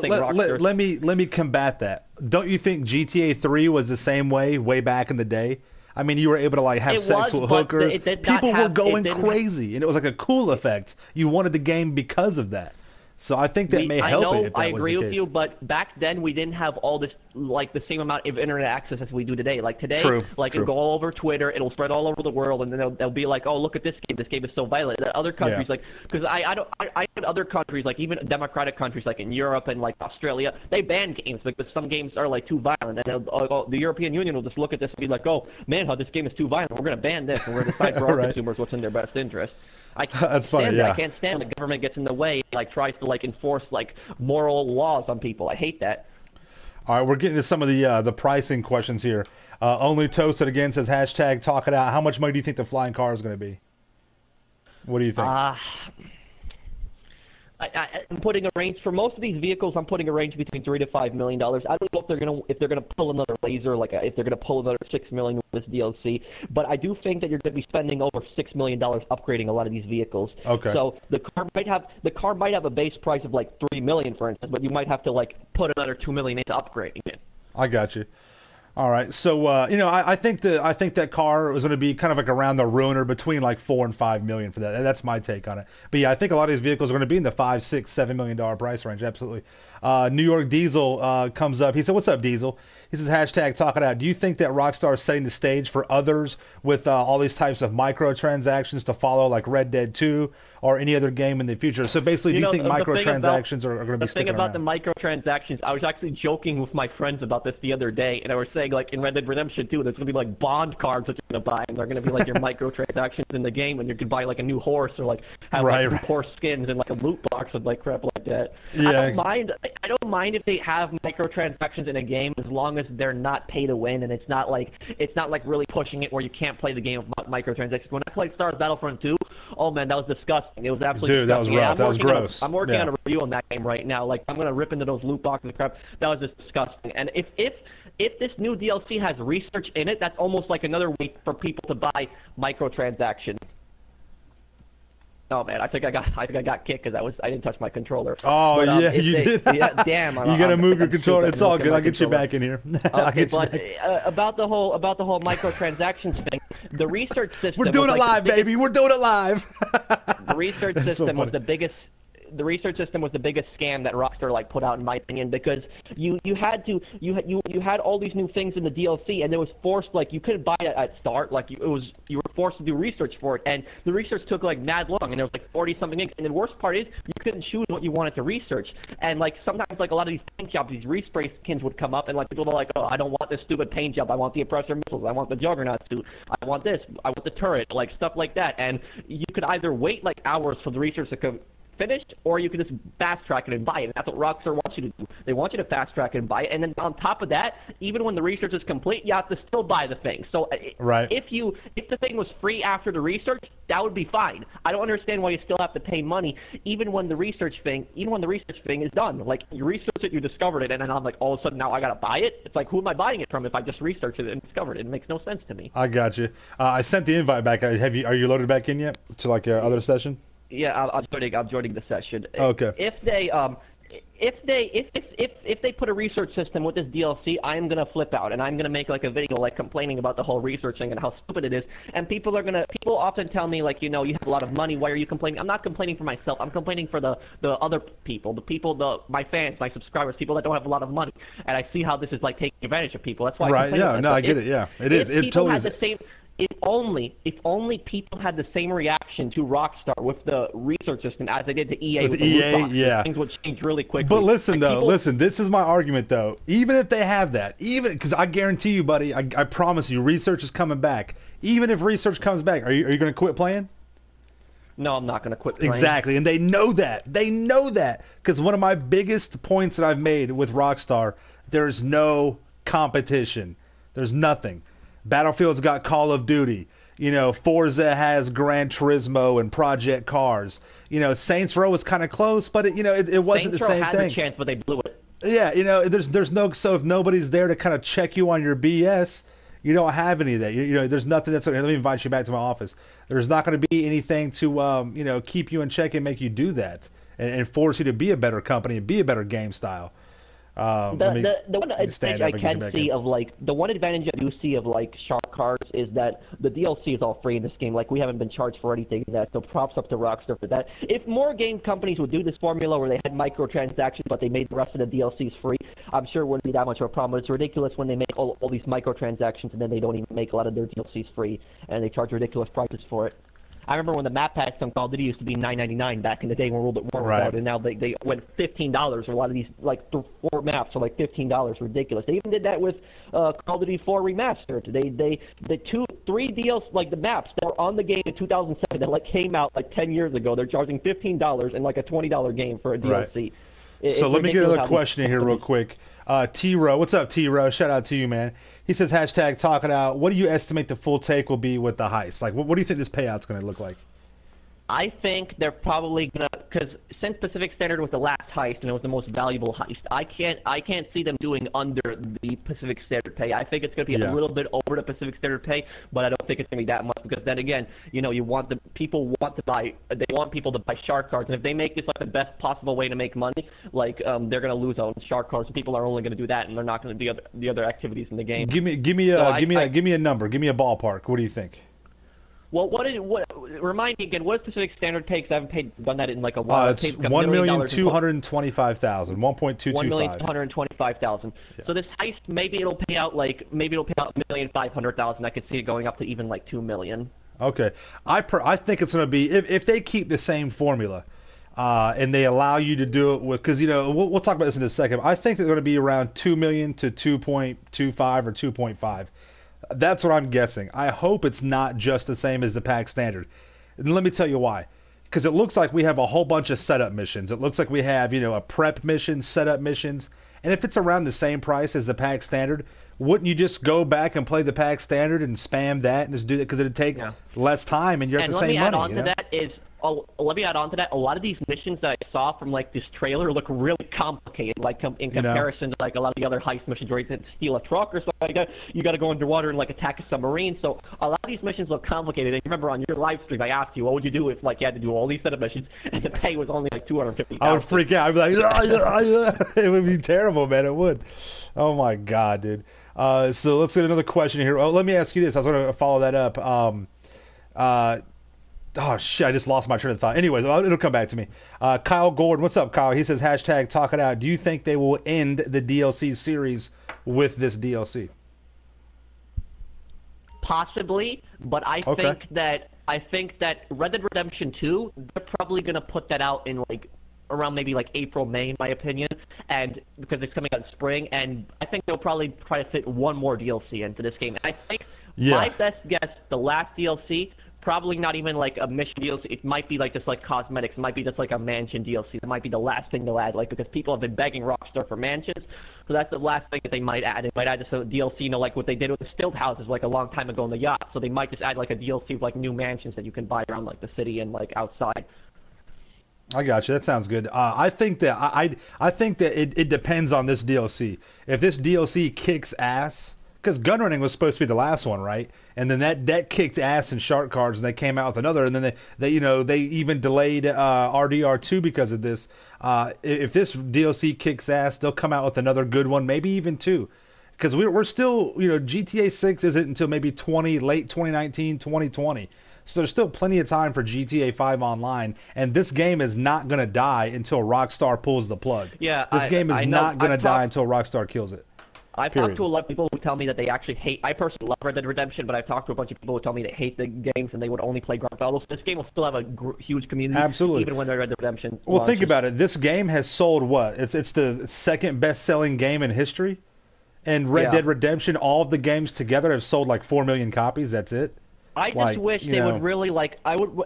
let me combat that. Don't you think GTA 3 was the same way back in the day? I mean, you were able to like have sex with hookers. People were going crazy, and it was like a cool effect. You wanted the game because of that. So I think that may help it if that was the case. I agree with you, but back then we didn't have all this, like the same amount of internet access as we do today. Like today, it'll go all over Twitter, it'll spread all over the world, and then they'll be like, oh, look at this game. This game is so violent. Other countries, because I in other countries, like even democratic countries, like in Europe and like Australia, they ban games because some games are like too violent, and the European Union will just look at this and be like, oh, man, this game is too violent. We're going to ban this, and we're going to decide for our consumers what's in their best interest. That's funny. I can't stand when the government gets in the way, like tries to like enforce like moral laws on people. I hate that. All right, we're getting to some of the pricing questions here. Only Toasted again says hashtag talk it out. How much money do you think the flying car is going to be? What do you think? I'm putting a range for most of these vehicles. I'm putting a range between $3 to $5 million. I don't know if they're gonna pull another laser, if they're gonna pull another $6 million with this DLC. But I do think that you're gonna be spending over $6 million upgrading a lot of these vehicles. Okay. So the car might have a base price of like $3 million, for instance, but you might have to like put another $2 million into upgrading it. I got you. All right, so I think that car is going to be kind of like around the ruiner between like $4 and $5 million for that. That's my take on it. But yeah, I think a lot of these vehicles are going to be in the $5, $6, $7 million price range. Absolutely. New York Diesel comes up. He said, "What's up, Diesel?" He says, hashtag talk it out. Do you think that Rockstar is setting the stage for others with all these types of microtransactions to follow, like Red Dead 2 or any other game in the future? So basically, do you think microtransactions are going to be sticking around? The thing about the microtransactions, I was actually joking with my friends about this the other day, and I was saying, like, in Red Dead Redemption 2, there's going to be, like, bond cards that you're going to buy, and they're going to be, like, your microtransactions in the game, and you can buy, like, a new horse or, like, have, horse skins and, like, a loot box and, like, crap like that. Yeah. I don't mind if they have microtransactions in a game as long as they're not pay to win, and it's not like really pushing it where you can't play the game with microtransactions. When I played Star Wars Battlefront 2, Oh man, that was disgusting. It was absolutely Dude, that was disgusting. rough. That was gross. I'm working on a review on that game right now. Like, I'm gonna rip into those loot boxes and crap. That was just disgusting. And if this new DLC has research in it, that's almost like another way for people to buy microtransactions. Oh man, I think I got kicked because I didn't touch my controller. Oh yeah, you did. Yeah, damn. You gotta move your controller. It's all good. I'll get you back in here. Okay, but about the whole microtransactions thing, the research system. We're doing it live, baby. We're doing it live. The research system was the biggest. The research system was the biggest scam that Rockstar like put out, in my opinion, because you had all these new things in the DLC, and it was forced, like, you couldn't buy it at start, like you were forced to do research for it, and the research took like mad long, and there was like 40 something things, and the worst part is you couldn't choose what you wanted to research, and like sometimes like a lot of these paint jobs, these respray skins would come up, and like people were like, oh, I don't want this stupid paint job, I want the oppressor missiles, I want the juggernaut suit, I want this, I want the turret, like stuff like that, and you could either wait like hours for the research to come finished, or you can just fast track it and buy it. And that's what Rockstar wants you to do. They want you to fast track it and buy it. And then on top of that, even when the research is complete, you have to still buy the thing. So right. if the thing was free after the research, that would be fine. I don't understand why you still have to pay money even when the research thing is done. Like, you research it, you discovered it, and then I'm like, all of a sudden now I gotta buy it. It's like, who am I buying it from if I just researched it and discovered it? It makes no sense to me. I got you. I sent the invite back. Are you loaded back in yet to like your other session? Yeah, I'm joining the session. Okay. If they put a research system with this DLC, I'm gonna flip out, and I'm gonna make like a video like complaining about the whole research thing and how stupid it is. And people often tell me, like, you have a lot of money, why are you complaining? I'm not complaining for myself. I'm complaining for the other people, my fans, my subscribers, people that don't have a lot of money. And I see how this is like taking advantage of people. That's why. Right. Yeah. No, I get it. Yeah. It is. It totally is. If only people had the same reaction to Rockstar with the research system as they did to EA with the loot boxes, yeah, things would change really quickly. But listen, this is my argument though. Even if they have that, even because I guarantee you, buddy, I promise you, research is coming back. Even if research comes back, are you going to quit playing? No, I'm not going to quit playing. Exactly, and they know that. They know that because one of my biggest points that I've made with Rockstar, there's no competition. There's nothing. Battlefield's got Call of Duty. Forza has Gran Turismo and Project Cars. Saints Row was kind of close, but it wasn't the same thing. Saints Row had a chance, but they blew it. Yeah, there's no, so if nobody's there to kind of check you on your BS, you don't have any of that. There's nothing that's let me invite you back to my office. There's not going to be anything to keep you in check and make you do that and force you to be a better company and be a better game style. The one advantage I can see of the one advantage I do see of shark cards is that the DLC is all free in this game. Like, we haven't been charged for anything. So props up to Rockstar for that. If more game companies would do this formula where they had microtransactions but they made the rest of the DLCs free, I'm sure it wouldn't be that much of a problem. But it's ridiculous when they make all these microtransactions and then they don't even make a lot of their DLCs free and they charge ridiculous prices for it. I remember when the map packs on Call of Duty used to be $9.99 back in the day when World at War was out, and now they went $15. A lot of these, 4 maps are $15. Ridiculous. They even did that with Call of Duty 4 Remastered. The 3 deals, the maps that were on the game in 2007 that came out 10 years ago, they're charging $15 and a $20 game for a DLC. Right. So let me get another question in here real quick. T-Row, what's up, T-Row? Shout out to you, man. He says, hashtag talk it out. What do you estimate the full take will be with the heist? What do you think this payout's going to look like? I think they're probably gonna, because since Pacific Standard was the last heist and it was the most valuable heist, I can't see them doing under the Pacific Standard pay. I think it's gonna be a little bit over the Pacific Standard pay, but I don't think it's gonna be that much because then again, people want people to buy shark cards, and if they make this the best possible way to make money, they're gonna lose on shark cards, and people are only gonna do that, and they're not gonna do the other activities in the game. Give me a number. Give me a ballpark. What do you think? Well, remind me again, what does Pacific Standard pay? Because I haven't done that in a while. It's $1,225,000, 1.225. $1,225,000. Yeah. So this heist, maybe it'll pay out $1,500,000. I could see it going up to even $2 million. Okay, I think it's going to be if they keep the same formula, and they allow you to do it with, because we'll talk about this in a second. I think they're going to be around $2 million to 2.25 or 2.5. That's what I'm guessing. I hope it's not just the same as the pack standard. And let me tell you why. Because it looks like we have a whole bunch of setup missions. It looks like we have, a prep mission, setup missions. And if it's around the same price as the pack standard, wouldn't you just go back and play the pack standard and spam that and just do that because it'd take less time and you're at the same money? Let me add on to that. A lot of these missions that I saw from like this trailer look really complicated, like in comparison to like a lot of the other heist missions where you have to steal a truck or something like that. You got to go underwater and like attack a submarine. So a lot of these missions look complicated. And you remember on your live stream, I asked you, what would you do if like you had to do all these set of missions and the pay was only like $250,000? I would freak out. I'd be like, it would be terrible, man. It would. Oh my God, dude. So let's get another question here. Oh, let me ask you this. I was going to follow that up. Oh, shit, I just lost my train of thought. Anyways, it'll come back to me. Kyle Gordon, what's up, Kyle? He says, hashtag talk it out. Do you think they will end the DLC series with this DLC? Possibly, but I think that Red Dead Redemption 2, they're probably going to put that out in like around maybe like April, May, in my opinion, and because it's coming out in spring, and I think they'll probably try to fit one more DLC into this game. And I think my best guess, the last DLC, probably not even like a mission DLC. It might be like just like cosmetics. It might be just like a mansion DLC. That might be the last thing they'll add, like because people have been begging Rockstar for mansions. So that's the last thing that they might add. They might add just a DLC, you know, like what they did with the stilt houses like a long time ago on the yacht. So they might just add like a DLC with like new mansions that you can buy around like the city and like outside. I got you. That sounds good. I think that I think that it depends on this DLC. If this DLC kicks ass, because gunrunning was supposed to be the last one, right? And then that kicked ass in shark cards, and they came out with another, and then they even delayed RDR2 because of this. If this DLC kicks ass, they'll come out with another good one, maybe even two, because we're still, GTA 6 isn't until maybe late 2019, 2020. So there's still plenty of time for GTA 5 online, and this game is not going to die until Rockstar pulls the plug. Yeah, this game is not going to die until Rockstar kills it. I've talked to a lot of people who tell me that they actually hate. I personally love Red Dead Redemption, but I've talked to a bunch of people who tell me they hate the games and they would only play Grand Theft Auto. So this game will still have a huge community, absolutely, even when they're Red Dead Redemption. Well, think about it. This game has sold what? It's the second best-selling game in history, and Red Dead Redemption, all of the games together have sold like 4 million copies. That's it. I just wish they would really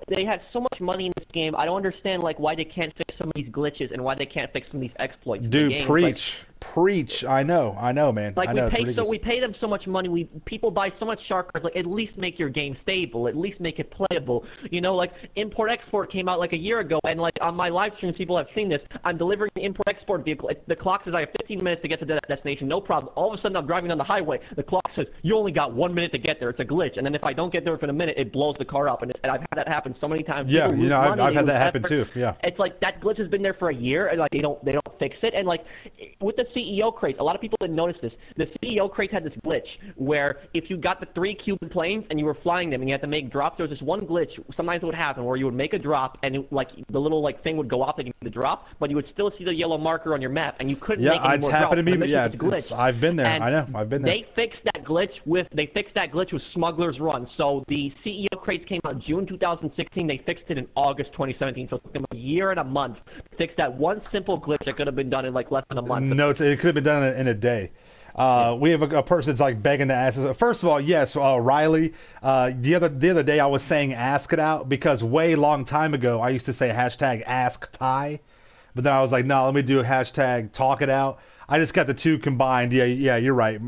they had so much money in this game. I don't understand why they can't fix some of these glitches and why they can't fix some of these exploits. Dude, preach. I know, man. We pay them so much money. People buy so much shark cards. At least make your game stable. At least make it playable. Import export came out a year ago, and on my live streams, people have seen this. I'm delivering the import export vehicle. The clock says I have 15 minutes to get to the destination. No problem. All of a sudden, I'm driving on the highway. The clock says you only got 1 minute to get there. It's a glitch. And then if I don't get there within a minute, it blows the car up. And I've had that happen so many times. Yeah, I've had that happen too. Yeah. It's that glitch has been there for a year, and they don't fix it. And with the CEO crates, a lot of people didn't notice this. The CEO crates had this glitch where if you got the 3 Cuban planes and you were flying them and you had to make drops, there was this one glitch. Sometimes it would happen where you would make a drop and the little thing would go off to give you the drop, but you would still see the yellow marker on your map and you couldn't make any more drops. Yeah, it's happened to me. Yeah, I've been there. And I know. I've been there. They fixed that glitch with Smuggler's Run. So the CEO crates came out June 2016. They fixed it in August 2017. So it took them a year and a month to fix that one simple glitch that could have been done in less than a month. No, it could have been done in a day. We have a person that's begging to ask us. First of all, yes, Riley. The other day I was saying ask it out because way long time ago I used to say hashtag ask Ty, but then I was like, no, let me do a hashtag talk it out. I just got the two combined. Yeah, you're right.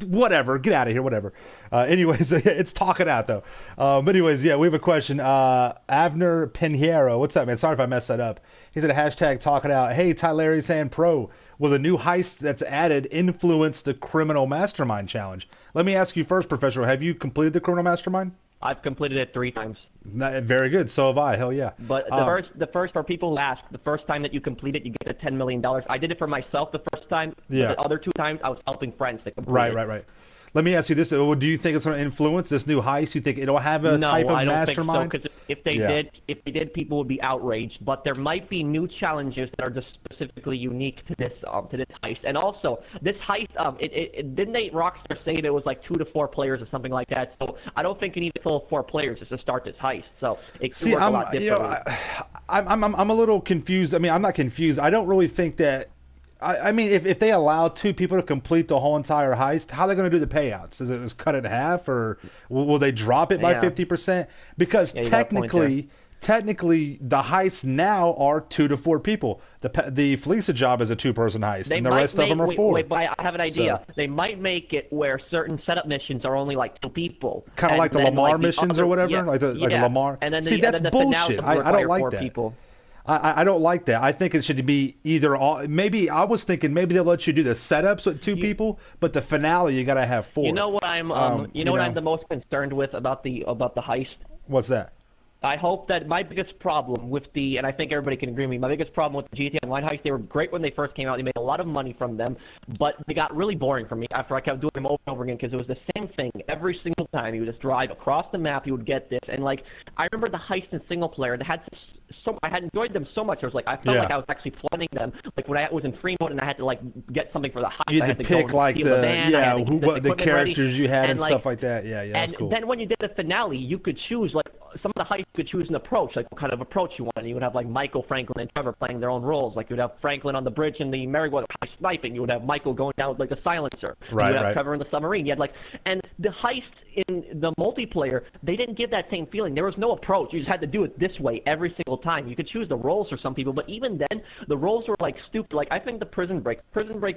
Whatever, get out of here. Whatever. Anyways, it's talk it out though. But anyways, yeah, we have a question. Avner Pinheiro, what's up, man? Sorry if I messed that up. He said hashtag talk it out. Hey, Tyleri San Pro. Will the new heist that's added influence the Criminal Mastermind challenge? Let me ask you first, Professional. Have you completed the Criminal Mastermind? I've completed it 3 times. Very good. So have I. Hell yeah. But the first for people who ask, the first time that you complete it, you get the $10 million. I did it for myself the first time. Yeah. The other 2 times, I was helping friends to complete it. Right. Let me ask you this: do you think it's going to influence this new heist? You think it'll have a type of mastermind? No, I don't think so. Because if they did, people would be outraged. But there might be new challenges that are just specifically unique to this heist. And also, this heist, didn't Rockstar say that it was 2 to 4 players or something like that? So I don't think you need a full 4 players just to start this heist. So it could work a lot differently. I'm a little confused. I mean, I'm not confused. I don't really think that. I mean, if they allow 2 people to complete the whole entire heist, how are they going to do the payouts? Is it cut it in half, or will they drop it by 50%? Because technically, technically the heists now are 2 to 4 people. The Felicia job is a 2-person heist, and the rest of them are 4. Wait, I have an idea. So, they might make it where certain setup missions are only like 2 people. Kind of like the Lamar missions or whatever, like the Lamar. And then see, that's bullshit. I don't like that. People. I don't like that. I think it should be either all. Maybe I was thinking maybe they'll let you do the setups with 2 people, but the finale you gotta have 4. You know what I'm what I'm the most concerned with about the heist? What's that? I hope that my biggest problem with and I think everybody can agree with me, my biggest problem with the GTA Online heist, they were great when they first came out. They made a lot of money from them, but they got really boring for me after I kept doing them over and over again because it was the same thing every single time. You would just drive across the map, you would get this, and like I remember the heist in single player. They had I had enjoyed them so much. I was like, I felt like I was actually planning them. Like when I was in free mode and I had to like get something for the heist, you had had to pick go like the characters ready. you had and stuff like that. Yeah, that's cool. And then when you did the finale, you could choose like some of the heists. You could choose an approach, like what kind of approach you wanted. You would have like Michael, Franklin, and Trevor playing their own roles. Like you would have Franklin on the bridge in the merry-go-round sniping. You would have Michael going down with like the silencer. Right, you would have Trevor in the submarine. You had and the heist in the multiplayer, they didn't give that same feeling. There was no approach. You just had to do it this way every single time. You could choose the roles for some people, but even then, the roles were like stupid. Like I think the Prison Break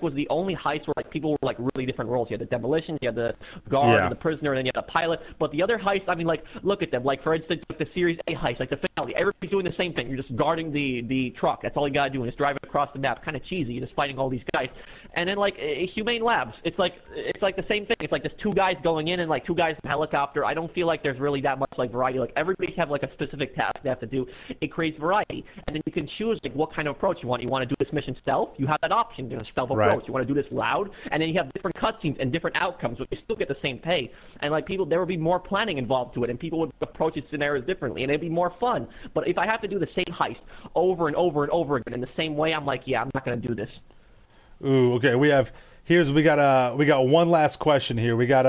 was the only heist where like people were like really different roles. You had the demolition, you had the guard, and the prisoner, and then you had the pilot. But the other heists, I mean, like look at them. Like for instance, like the Series A heist, like the finale, everybody's doing the same thing. You're just guarding the truck. That's all you gotta do, and just driving across the map. Kind of cheesy. You're just fighting all these guys. And then like Humane Labs, it's like the same thing. It's like just 2 guys going in and like 2 guys in a helicopter. I don't feel like there's really that much like variety. Like everybody have like a specific task they have to do. It creates variety, and then you can choose like what kind of approach you want. You want to do this mission stealth? You have that option. There's a stealth approach. You want to do this loud, and then you have different cutscenes and different outcomes, but you still get the same pay. And like people, there would be more planning involved to it, and people would approach its scenarios differently, and it'd be more fun. But if I have to do the same heist over and over and over again in the same way, I'm like, yeah, I'm not going to do this. Ooh, okay. We got one last question here. We got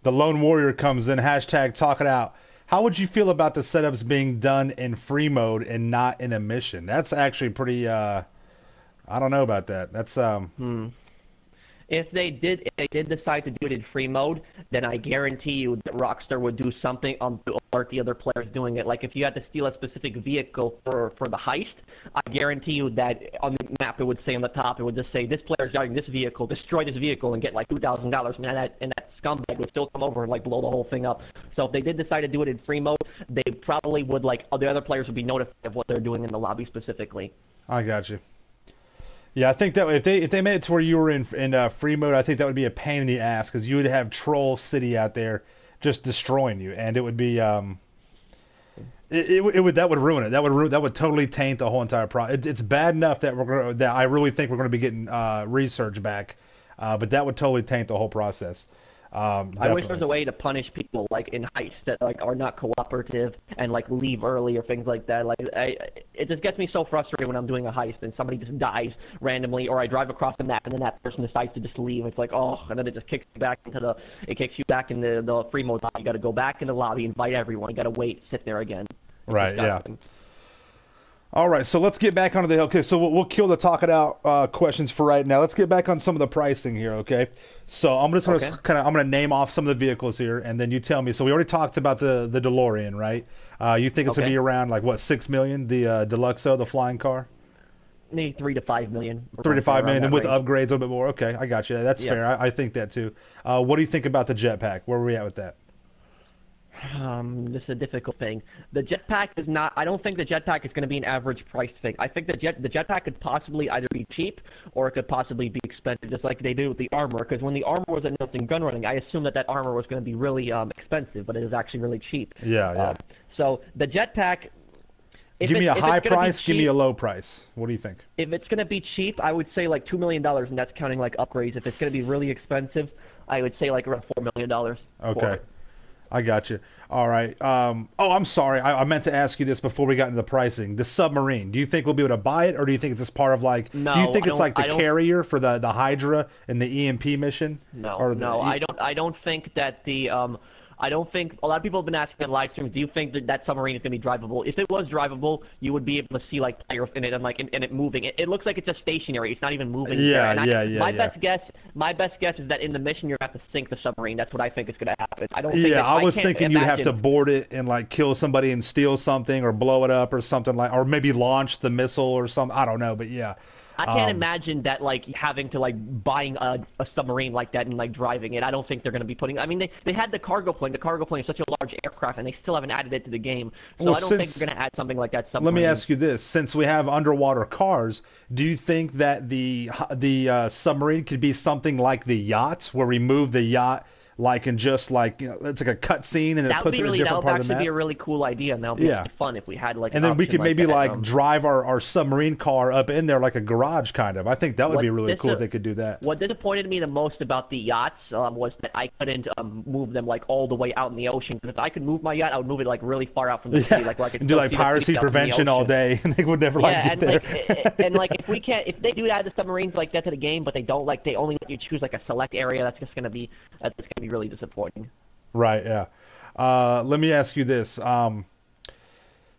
the Lone Warrior comes in, hashtag talk it out. How would you feel about the setups being done in free mode and not in a mission? That's actually pretty I don't know about that. That's If they did decide to do it in free mode, then I guarantee you that Rockstar would do something to alert the other players doing it. Like if you had to steal a specific vehicle for the heist, I guarantee you that on the map it would say on the top, it would just say this player's driving this vehicle, destroy this vehicle and get like $2,000, and that scumbag would still come over and like blow the whole thing up. So if they did decide to do it in free mode, they probably would the other players would be notified of what they're doing in the lobby specifically. I got you. Yeah, I think that if they made it to where you were in free mode, I think that would be a pain in the ass because you would have Troll City out there just destroying you, and it would be that would ruin it. That would totally taint the whole entire process. It's bad enough that I really think we're going to be getting research back, but that would totally taint the whole process. I wish there was a way to punish people like in heists that like are not cooperative and like leave early or things like that. Like it just gets me so frustrated when I'm doing a heist and somebody just dies randomly, or I drive across the map and then that person decides to just leave. It's like, oh, and then it just kicks you back into the free mode. You got to go back in the lobby, invite everyone. You got to wait, sit there again. Right. Yeah. All right, so let's get back onto the... Okay, so we'll kill the talk it out questions for right now. Let's get back on some of the pricing here, okay? So I'm just going to I'm going to name off some of the vehicles here, and then you tell me. So we already talked about the DeLorean, right? You think it's going to be around, like, what, $6 million, the Deluxo, the flying car? Maybe $3 to $5 million. $3 to $5 million, then with upgrades a little bit more. Okay, I got you. That's fair. I think that, too. What do you think about the jetpack? Where are we at with that? This is a difficult thing. The jetpack is not. I don't think the jetpack is going to be an average price thing. I think the jetpack could possibly either be cheap or it could possibly be expensive, just like they do with the armor. Because when the armor was announced in gun running, I assumed that armor was going to be really expensive, but it is actually really cheap. Yeah. So the jetpack. Give me a high price. Give me a low price. What do you think? If it's going to be cheap, I would say like $2 million, and that's counting like upgrades. If it's going to be really expensive, I would say like around $4 million. Okay. I got you. All right. I'm sorry. I meant to ask you this before we got into the pricing. The submarine. Do you think we'll be able to buy it, or do you think it's just part of like? No. Do you think it's like the carrier for the Hydra and the EMP mission? No. I don't think that the. I don't think a lot of people have been asking on live streams, do you think that submarine is going to be drivable? If it was drivable, you would be able to see like players in it and it moving. It looks like it's just stationary. It's not even moving. Yeah, My best guess is that in the mission you're going to have to sink the submarine. That's what I think is going to happen. I don't think Yeah, I was thinking you'd have to board it and like kill somebody and steal something or blow it up or something like, or maybe launch the missile or something. I don't know, but yeah. I can't imagine that like having to like buying a submarine like that and like driving it. I don't think they're going to be putting. I mean, they had the cargo plane. The cargo plane is such a large aircraft, and they still haven't added it to the game. So I don't think they're going to add something like that. Submarine. Let me ask you this: since we have underwater cars, do you think that the submarine could be something like the yacht, where we move the yacht? Like and just like it's like a cut scene and it puts it in a different part of the map. That would actually be a really cool idea, and that would be really fun if we had like. And then we could maybe like drive our submarine car up in there like a garage kind of. I think that would be really cool if they could do that. What disappointed me the most about the yachts was that I couldn't move them like all the way out in the ocean. Because if I could move my yacht, I would move it like really far out from the sea, like where I could do like piracy prevention all day, and they would never get there. And like if they do add the submarines like that to the game, but they only let you choose like a select area, that's gonna be really disappointing. Right, yeah. Let me ask you this.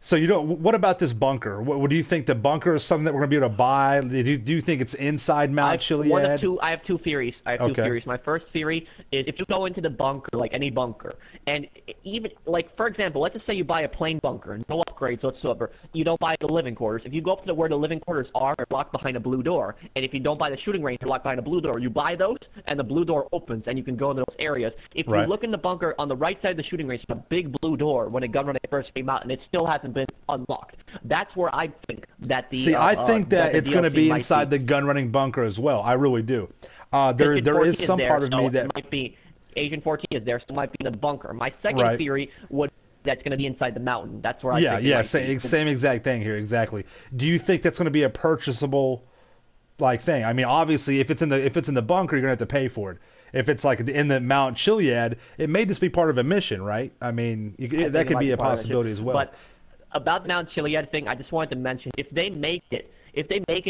So what about this bunker? What do you think? The bunker is something that we're going to be able to buy? Do you think it's inside Mount Chiliad? I have two theories. Two theories. My first theory is if you go into the bunker, like any bunker, and even like for example, let's just say you buy a plain bunker, no upgrades whatsoever. You don't buy the living quarters. If you go up to where the living quarters are, they're locked behind a blue door. And if you don't buy the shooting range, they're locked behind a blue door. You buy those, and the blue door opens, and you can go into those areas. If you look in the bunker on the right side of the shooting range, there's a big blue door when a gun running first came out, and it still hasn't been unlocked. That's where I think that the I think that it's going to be inside the gun running bunker as well. I really do. There is some part of me that might be Agent 14 is there, so it might be in the bunker. My second theory would that's going to be inside the mountain. That's where I think same exact thing here. Exactly. Do you think that's going to be a purchasable like thing? I mean, obviously, if it's in the bunker, you're going to have to pay for it. If it's like in the Mount Chiliad, it may just be part of a mission, right? I mean, that could be a possibility as well. But about the Mount Chiliad thing, I just wanted to mention, if they make it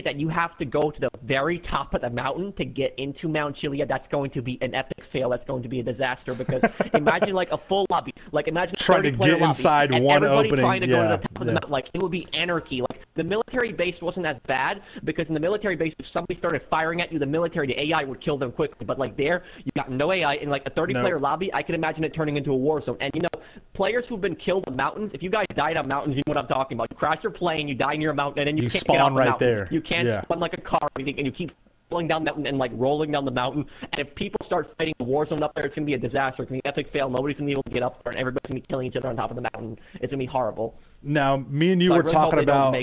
that you have to go to the very top of the mountain to get into Mount Chiliad, that's going to be an epic fail. That's going to be a disaster because imagine like a full lobby, like imagine trying to get inside lobby, one everybody opening. Trying to go to the top of the mountain. Like it would be anarchy. Like the military base wasn't as bad because in the military base, if somebody started firing at you, the AI would kill them quickly. But like there, you got no AI in like a 30-player lobby. I can imagine it turning into a war zone. And players who've been killed on mountains. If you guys died on mountains, you know what I'm talking about. You crash your plane, you die near a mountain, and then you can't spawn get off the right mountain. there. You can't spawn like a car or anything, and you keep falling down the mountain and like rolling down the mountain. And if people start fighting the war zone up there, it's gonna be a disaster. It's gonna be an epic fail. Nobody's gonna be able to get up there, and everybody's gonna be killing each other on top of the mountain. It's gonna be horrible. Now, me and you were talking about.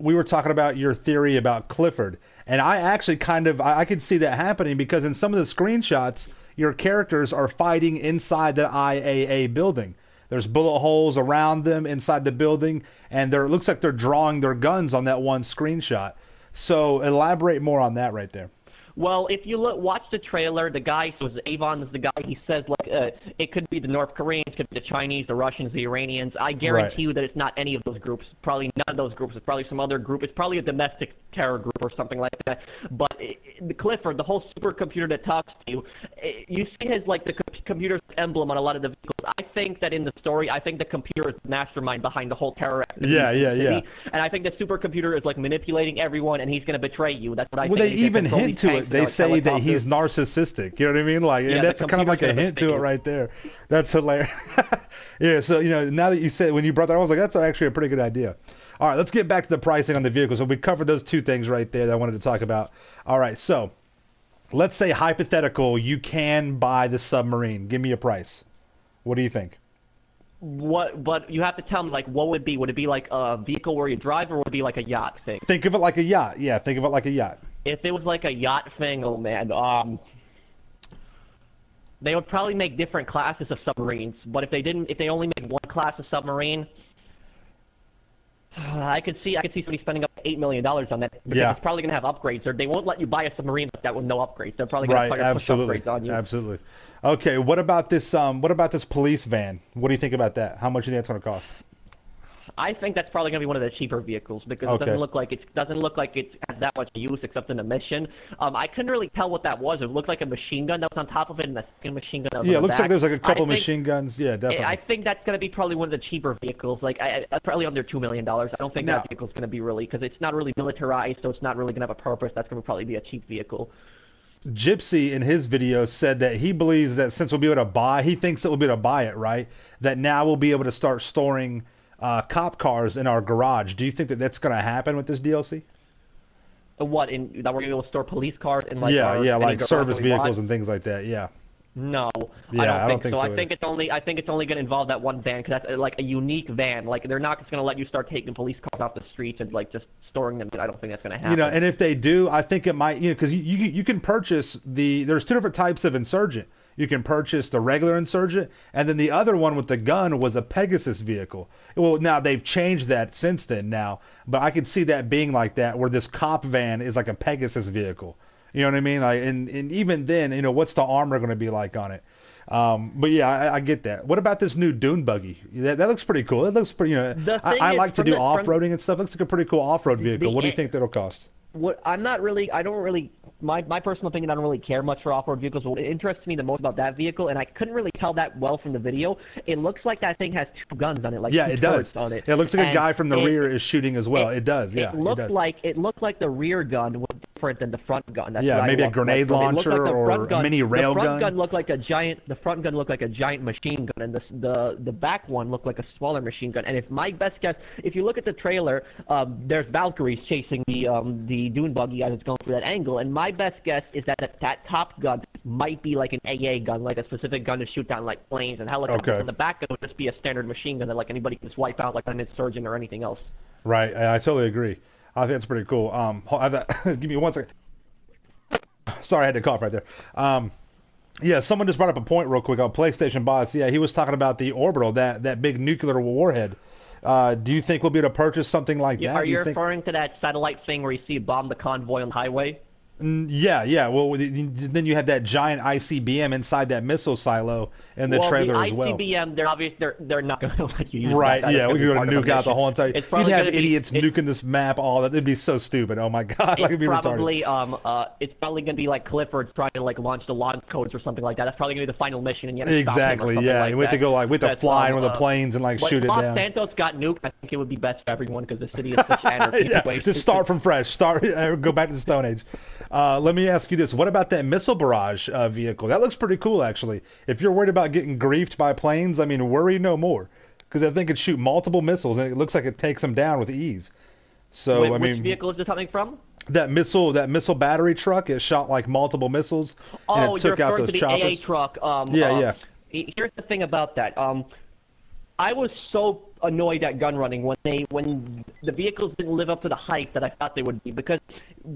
We were talking about your theory about Clifford, and I actually I could see that happening because in some of the screenshots, your characters are fighting inside the IAA building. There's bullet holes around them inside the building, and it looks like they're drawing their guns on that one screenshot. So elaborate more on that right there. Well, if you watch the trailer, the guy, so Avon is the guy, he says, like, it could be the North Koreans, it could be the Chinese, the Russians, the Iranians. I guarantee you that it's not any of those groups. Probably none of those groups. It's probably some other group. It's probably a domestic terror group or something like that. But the Clifford, the whole supercomputer that talks to you, you see his, like, the computer's emblem on a lot of the vehicles. I think that in the story, I think the computer is the mastermind behind the whole terror activity. Yeah. And I think the supercomputer is, like, manipulating everyone, and he's going to betray you. That's what I think. Well, they even hint to it. They say that he's narcissistic. You know what I mean? Like, and that's kind of like a hint to it right there. That's hilarious. Yeah. So now that you said when you brought that, I was like, that's actually a pretty good idea. All right, let's get back to the pricing on the vehicle. So we covered those two things right there that I wanted to talk about. All right, so let's say hypothetical, you can buy the submarine. Give me a price. What do you think? But you have to tell me, like, what would it be? Would it be like a vehicle where you drive, or would it be like a yacht thing? Think of it like a yacht. Yeah, think of it like a yacht. If it was like a yacht thing, oh man, they would probably make different classes of submarines. But if they only made one class of submarine, I could see somebody spending up $8 million on that because it's probably going to have upgrades. Or they won't let you buy a submarine like that with no upgrades. They're probably going to push upgrades on you. Absolutely. Okay, what about this? What about this police van? What do you think about that? How much do you think it's going to cost? I think that's probably going to be one of the cheaper vehicles because it doesn't look like it has that much use except in a mission. I couldn't really tell what that was. It looked like a machine gun that was on top of it, and a second machine gun that was on it the looks back. like there's like a couple machine guns. Yeah, definitely. I think that's going to be probably one of the cheaper vehicles, like probably under $2 million. I don't think that vehicle's going to be really, because it's not really militarized, so it's not really going to have a purpose. That's going to probably be a cheap vehicle. Gypsy in his video said that he believes that since we'll be able to buy, he thinks that we'll be able to buy it, right? That now we'll be able to start storing cop cars in our garage. Do you think that that's going to happen with this DLC? What, that we're going to be able to store police cars in like like service vehicles and things like that, yeah. No, I don't think so. I think it's only going to involve that one van because that's like a unique van. Like they're not just going to let you start taking police cars off the streets and like just storing them. I don't think that's going to happen. And if they do, I think it might. Because you can purchase there's two different types of insurgent. You can purchase the regular insurgent, and then the other one with the gun was a Pegasus vehicle. Well, now they've changed that since then now, but I could see that being like that, where this cop van is like a Pegasus vehicle. You know what I mean? Like, and even then, what's the armor going to be like on it? But yeah, I get that. What about this new Dune buggy? That looks pretty cool. It looks pretty. I like to do off-roading and stuff. It looks like a pretty cool off-road vehicle. What do you think that'll cost? My personal opinion, I don't really care much for off-road vehicles. What interests me the most about that vehicle, and I couldn't really tell that well from the video, it looks like that thing has two guns on it, like two it does. turrets on it. It looks like a guy from the rear is shooting as well. It does, yeah. It looked like the rear gun was different than the front gun. That's maybe a grenade launcher or a mini rail gun. The front gun looked like a giant machine gun, and the back one looked like a smaller machine gun. And if my best guess, if you look at the trailer, there's Valkyries chasing the Dune buggy as it's going through that angle, and my best guess is that top gun might be like an AA gun, like a specific gun to shoot down like planes and helicopters. And the back gun would just be a standard machine gun that like anybody can just wipe out like an insurgent or anything else. Right, I totally agree. I think that's pretty cool. Give me 1 second. Sorry, I had to cough right there. Yeah, someone just brought up a point real quick on PlayStation Boss. Yeah, he was talking about the Orbital, that big nuclear warhead. Do you think we'll be able to purchase something like that? Are you referring to that satellite thing where you see it bomb the convoy on the highway? Yeah. Well, then you have that giant ICBM inside that missile silo in the trailer as well. The ICBM, they're not going to let you use right, that. Yeah, we're going to nuke out the whole entire... You'd have idiots nuking this map, all that. It'd be so stupid. Oh, my God. It'd be retarded. It's probably going to be like Clifford trying to like launch the launch codes or something like that. That's probably going to be the final mission, and you have to stop him or something like we have to go we have to fly in with the planes and like shoot it down. If Los Santos got nuked, I think it would be best for everyone because the city is such anarchy. Just start from fresh. Go back to the Stone Age. Let me ask you this. What about that missile barrage vehicle? That looks pretty cool, actually. If you're worried about getting griefed by planes, I mean, worry no more. Because that thing could shoot multiple missiles, and it looks like it takes them down with ease. So, which vehicle is it coming from? That missile battery truck, it shot like multiple missiles, and it took out those choppers. AA truck. Here's the thing about that. I was so annoyed at gun running when the vehicles didn't live up to the hype that I thought they would be, because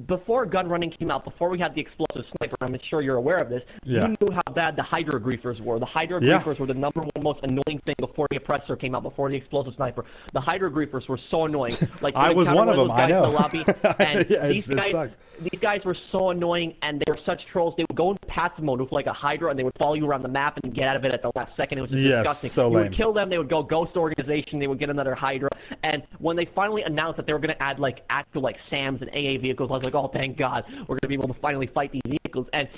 before gun running came out, before we had the explosive sniper, I'm sure you're aware of this, you knew how bad the Hydra griefers were. The Hydra griefers were the number one most annoying thing before the oppressor came out, before the explosive sniper. The Hydra griefers were so annoying. Like I was one of them, I know. In the lobby, and these guys were so annoying, and they were such trolls. They would go into passive mode with like a Hydra, and they would follow you around the map and get out of it at the last second. It was just disgusting. So you would kill them, they would go Ghost Organization, they would get another Hydra, and when they finally announced that they were going to add like actual like SAMs and AA vehicles, I was like, oh, thank God, we're going to be able to finally fight these vehicles. And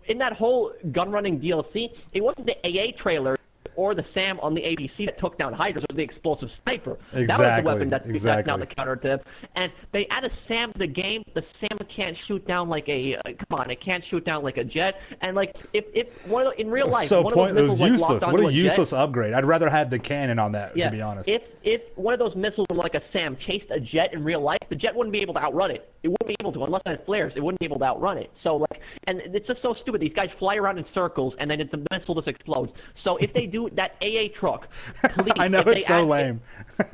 in that whole gun running DLC, it wasn't the AA trailer or the SAM on the ABC that took down Hydras, or the explosive sniper. Exactly. That was the weapon that's now the counter to them. And they add a SAM to the game. The SAM can't shoot down like it can't shoot down like a jet. And like if one of in real life, so one of those missiles, it was useless. Like, what a useless upgrade. I'd rather have the cannon on that, to be honest. If one of those missiles from like a SAM chased a jet in real life, the jet wouldn't be able to outrun it. It wouldn't be able to, unless it had flares. It wouldn't be able to outrun it. So like, and it's just so stupid. These guys fly around in circles, and then the missile just explodes. So if they do that AA truck, please, I know it's so lame.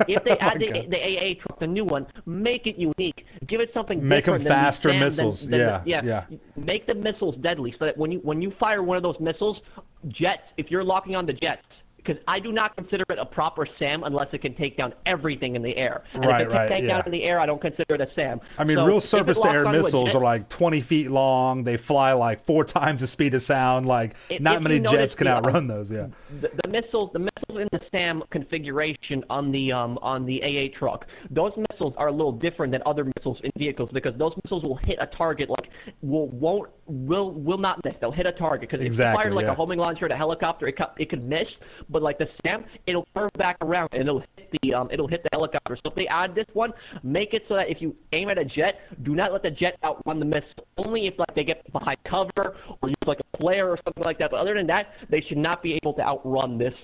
If they add the AA truck, the new one, make it unique. Give it something make different. Make them faster missiles. Yeah. Make the missiles deadly, so that when you fire one of those missiles, jets. If you're locking on the jets, because I do not consider it a proper SAM unless it can take down everything in the air. And right, if it can right, take yeah. down in the air, I don't consider it a SAM. I mean, so real surface-to-air missiles jet, are like 20 feet long. They fly like 4 times the speed of sound. Like, not many jets can outrun those. Yeah. The missiles in the SAM configuration on the AA truck, those missiles are a little different than other missiles in vehicles because those missiles will hit a target like will not miss. They'll hit a target because if you fire like a homing launcher at a helicopter, it could miss. But like the SAM, it'll curve back around and it'll hit the helicopter. So if they add this one, make it so that if you aim at a jet, do not let the jet outrun the missile. Only if like they get behind cover or use like a flare or something like that. But other than that, they should not be able to outrun this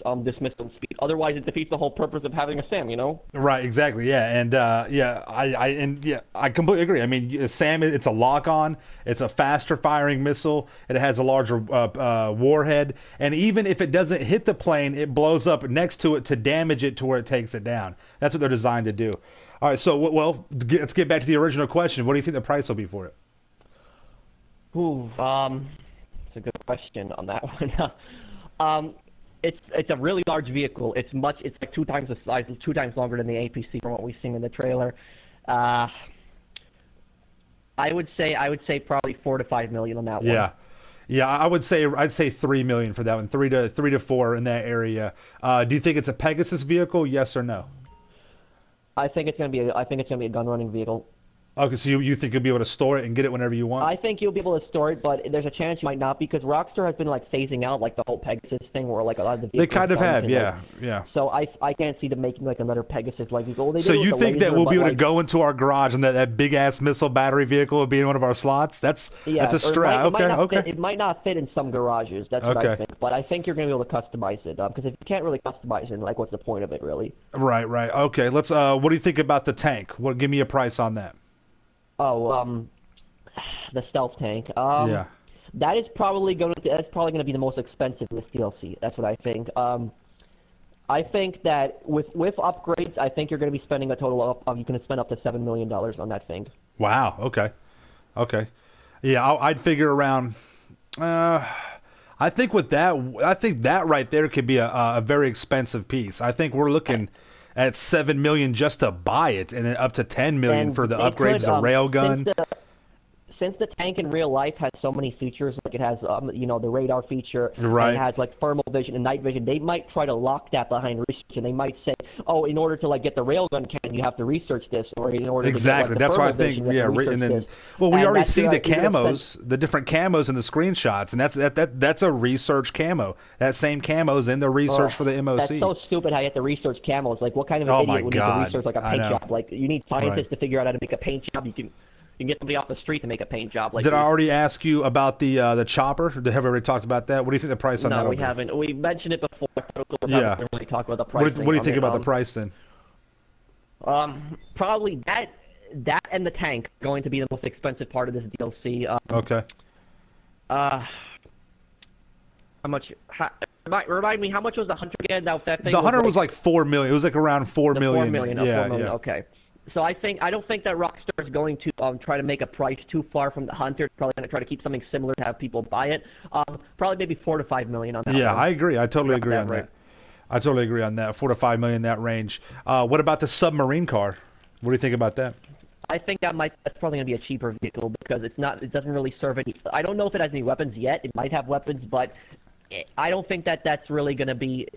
missile speed. Otherwise, it defeats the whole purpose of having a SAM. You know? Right. Exactly. Yeah. And I completely agree. I mean, SAM, it's a lock-on. It's a faster firing missile. It has a larger warhead, and even if it doesn't hit the plane, it blows up next to it to damage it to where it takes it down. That's what they're designed to do. All right, so let's get back to the original question. What do you think the price will be for it? It's a good question on that one. It's a really large vehicle. It's like 2 times the size, 2 times longer than the APC from what we've seen in the trailer. I would say probably $4 to $5 million on that one. Yeah, I'd say $3 million for that one, 3 to 4 in that area. Do you think it's a Pegasus vehicle? Yes or no? I think it's gonna be a gun running vehicle. Okay, so you think you'll be able to store it and get it whenever you want? I think you'll be able to store it, but there's a chance you might not because Rockstar has been like phasing out like the whole Pegasus thing, where like a lot of the vehicles they kind of have, yeah. So I can't see them making like another Pegasus like vehicle. So you think that we'll be able to go into our garage and that big ass missile battery vehicle will be in one of our slots? That's a strat. Okay. It might not fit in some garages. That's what I think. But I think you're gonna be able to customize it because if you can't really customize it, like what's the point of it really? Right. Okay. Let's. What do you think about the tank? Give me a price on that. Oh, the stealth tank. That's probably going to be the most expensive in this DLC. That's what I think. I think that with upgrades, I think you're going to be spending a total of you can spend up to $7 million on that thing. Wow. Okay. Yeah, I'd figure around. I think that right there could be a very expensive piece. I think we're looking at $7 million just to buy it, and then up to $10 million for the upgrades, the railgun. Since the tank in real life has so many features, like it has, the radar feature, right. And it has like thermal vision and night vision, they might try to lock that behind research, and they might say, "Oh, in order to like get the railgun cannon, you have to research this," or in order to get, like, that's why I think we already see the camos, the different camos in the screenshots, and that's a research camo. That same camo's in the research for the MOC. That's so stupid how you have to research camos. Like, what kind of an idiot would need to research like a paint job? Like, you need scientists to figure out how to make a paint job. You can get somebody off the street to make a paint job. Did I already ask you about the chopper? Have we already talked about that? What do you think the price on that? No, we haven't. We mentioned it before. We haven't really talked about the price. What do you think about the price then? Probably that and the tank are going to be the most expensive part of this DLC. Okay. How much? Remind me, how much was the Hunter again? That thing. The Hunter was like $4 million. It was like around $4 million. $4 million. Yeah. Okay. So I don't think that Rockstar is going to try to make a price too far from the Hunter. It's probably going to try to keep something similar to have people buy it. Probably maybe $4 to $5 million on that. Yeah, I agree. I totally agree on that. I totally agree on that. $4 to $5 million, that range. What about the submarine car? What do you think about that? I think that's probably going to be a cheaper vehicle because it doesn't really serve any. I don't know if it has any weapons yet. It might have weapons, but I don't think that's really going to be.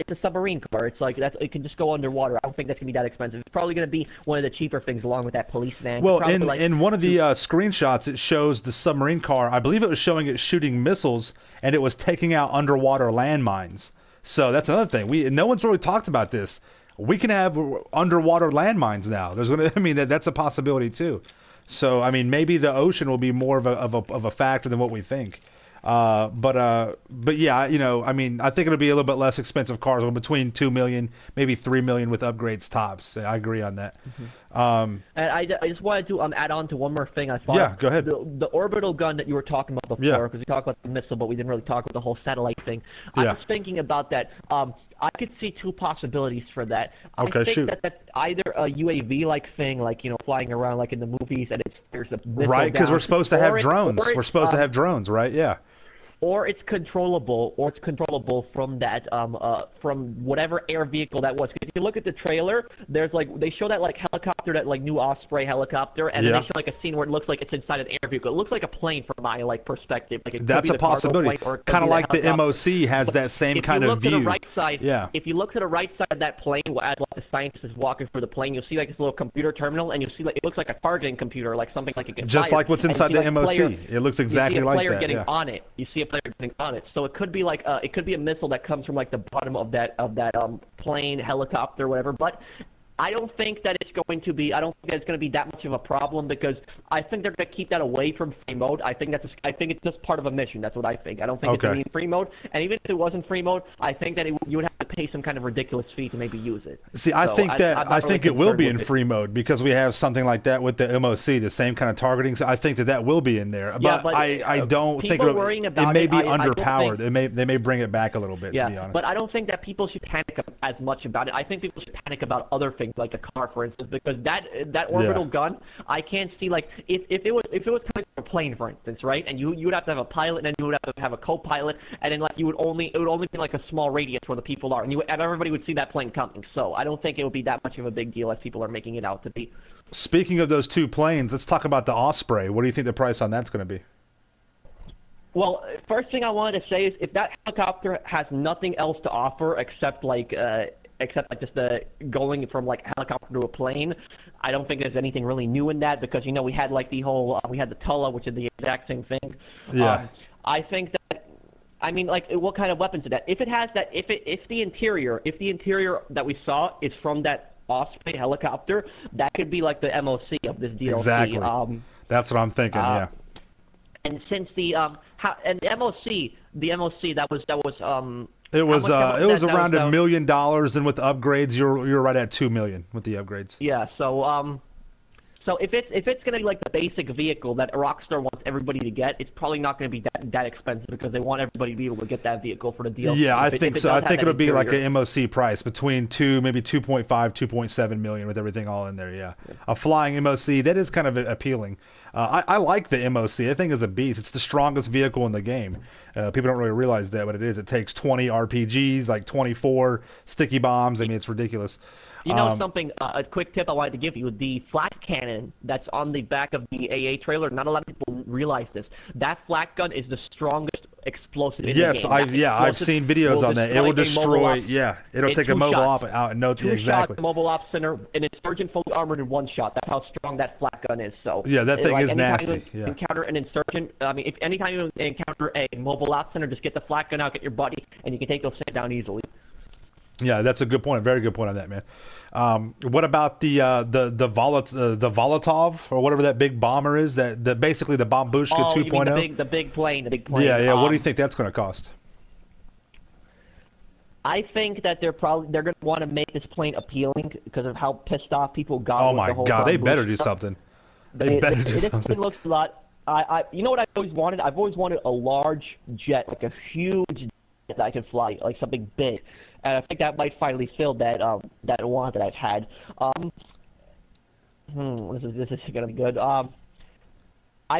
It's a submarine car. It's like it can just go underwater. I don't think that's gonna be that expensive. It's probably gonna be one of the cheaper things, along with that police van. Well, in one of the screenshots, it shows the submarine car. I believe it was showing it shooting missiles, and it was taking out underwater landmines. So that's another thing. No one's really talked about this. We can have underwater landmines now. That's a possibility too. So maybe the ocean will be more of a factor than what we think. But yeah, I think it'll be a little bit less expensive cars, between $2 million, maybe $3 million with upgrades tops. I agree on that. Mm-hmm. And I just wanted to add on to one more thing. I thought. Yeah, go ahead. The orbital gun that you were talking about before, because we talked about the missile, but we didn't really talk about the whole satellite thing. I was thinking about that. I could see 2 possibilities for that. Okay, I think that's either a UAV-like thing, like flying around like in the movies, and there's a missile right, because we're supposed to have drones. We're supposed to have drones, right? Yeah. or it's controllable, from that from whatever air vehicle that was. If you look at the trailer, there's like they show that like helicopter, that like new Osprey helicopter, and then they show like a scene where it looks like it's inside an air vehicle. It looks like a plane from my like perspective. Like that's a possibility. Kind of like the MOC has that same kind of view. If you look to the right side, if you look to the right side of that plane, as like the scientist is walking through the plane, you'll see like this little computer terminal, and you'll see like it looks like a targeting computer, like something like it can just like what's inside the MOC. It looks exactly like that. You see a player getting on it. You see a player getting on it. So it could be like it could be a missile that comes from like the bottom of that plane, helicopter, whatever. But I don't think that it's going to be. I don't think that it's going to be that much of a problem, because I think they're going to keep that away from free mode. I think it's just part of a mission. That's what I think. I don't think it's going to be in free mode. And even if it wasn't free mode, I think that you would have to pay some kind of ridiculous fee to maybe use it. See, I think it will be in free mode, because we have something like that with the MOC, the same kind of targeting. So I think that will be in there. But I don't think it may be underpowered. They may bring it back a little bit. To be honest. But I don't think that people should panic as much about it. I think people should panic about other things, like the car, for instance, because that orbital gun, I can't see, like, if it was coming from a plane, for instance, right? And you would have to have a pilot, and then you would have to have a co-pilot, and then like it would only be like a small radius where the people are, and everybody would see that plane coming. So I don't think it would be that much of a big deal as people are making it out to be. Speaking of those two planes, let's talk about the Osprey. What do you think the price on that's going to be? Well, first thing I wanted to say is, if that helicopter has nothing else to offer except just the going from like a helicopter to a plane, I don't think there's anything really new in that, because we had like the whole we had the Tulla, which is the exact same thing. I think that, I mean, like, what kind of weapons is that? If it has that, if the interior that we saw is from that Osprey helicopter, that could be like the MOC of this DLC. Exactly. That's what I'm thinking. Yeah. And since the MOC that was it was around $1 million, and with the upgrades, you're right at $2 million with the upgrades. Yeah. So if it's going to be like the basic vehicle that Rockstar wants everybody to get, it's probably not going to be that expensive, because they want everybody to be able to get that vehicle for the DLC. Yeah, I think so. I think it'll be like an MOC price between maybe 2.5, 2.7 million with everything all in there. Yeah. A flying MOC, that is kind of appealing. I like the MOC. I think it's a beast. It's the strongest vehicle in the game. People don't really realize that, but it is. It takes 20 RPGs, like 24 sticky bombs. I mean, it's ridiculous. Something, a quick tip I wanted to give you, the flat cannon that's on the back of the AA trailer, not a lot of people realize this. That flat gun is the strongest explosive in the game. I've seen videos on that. It will destroy, it'll take a mobile op out and exactly. Shots, the mobile op center, an insurgent fully armored in one shot. That's how strong that flat gun is. So yeah, that thing is nasty. Encounter an insurgent, if anytime you encounter a mobile op center, just get the flat gun out, get your buddy, and you can take those things down easily. Yeah, that's a good point. A very good point on that, man. What about the Volotov, or whatever that big bomber is? That basically the Bombushka 2.0. You mean the big plane. Yeah. What do you think that's going to cost? I think that they're going to want to make this plane appealing because of how pissed off people got. Oh my God, they better do something. They better do something. It looks a lot. You know what I've always wanted? I've always wanted a large jet, like a huge jet that I can fly, like something big. And I think that might finally fill that want that I've had. This is gonna be good. I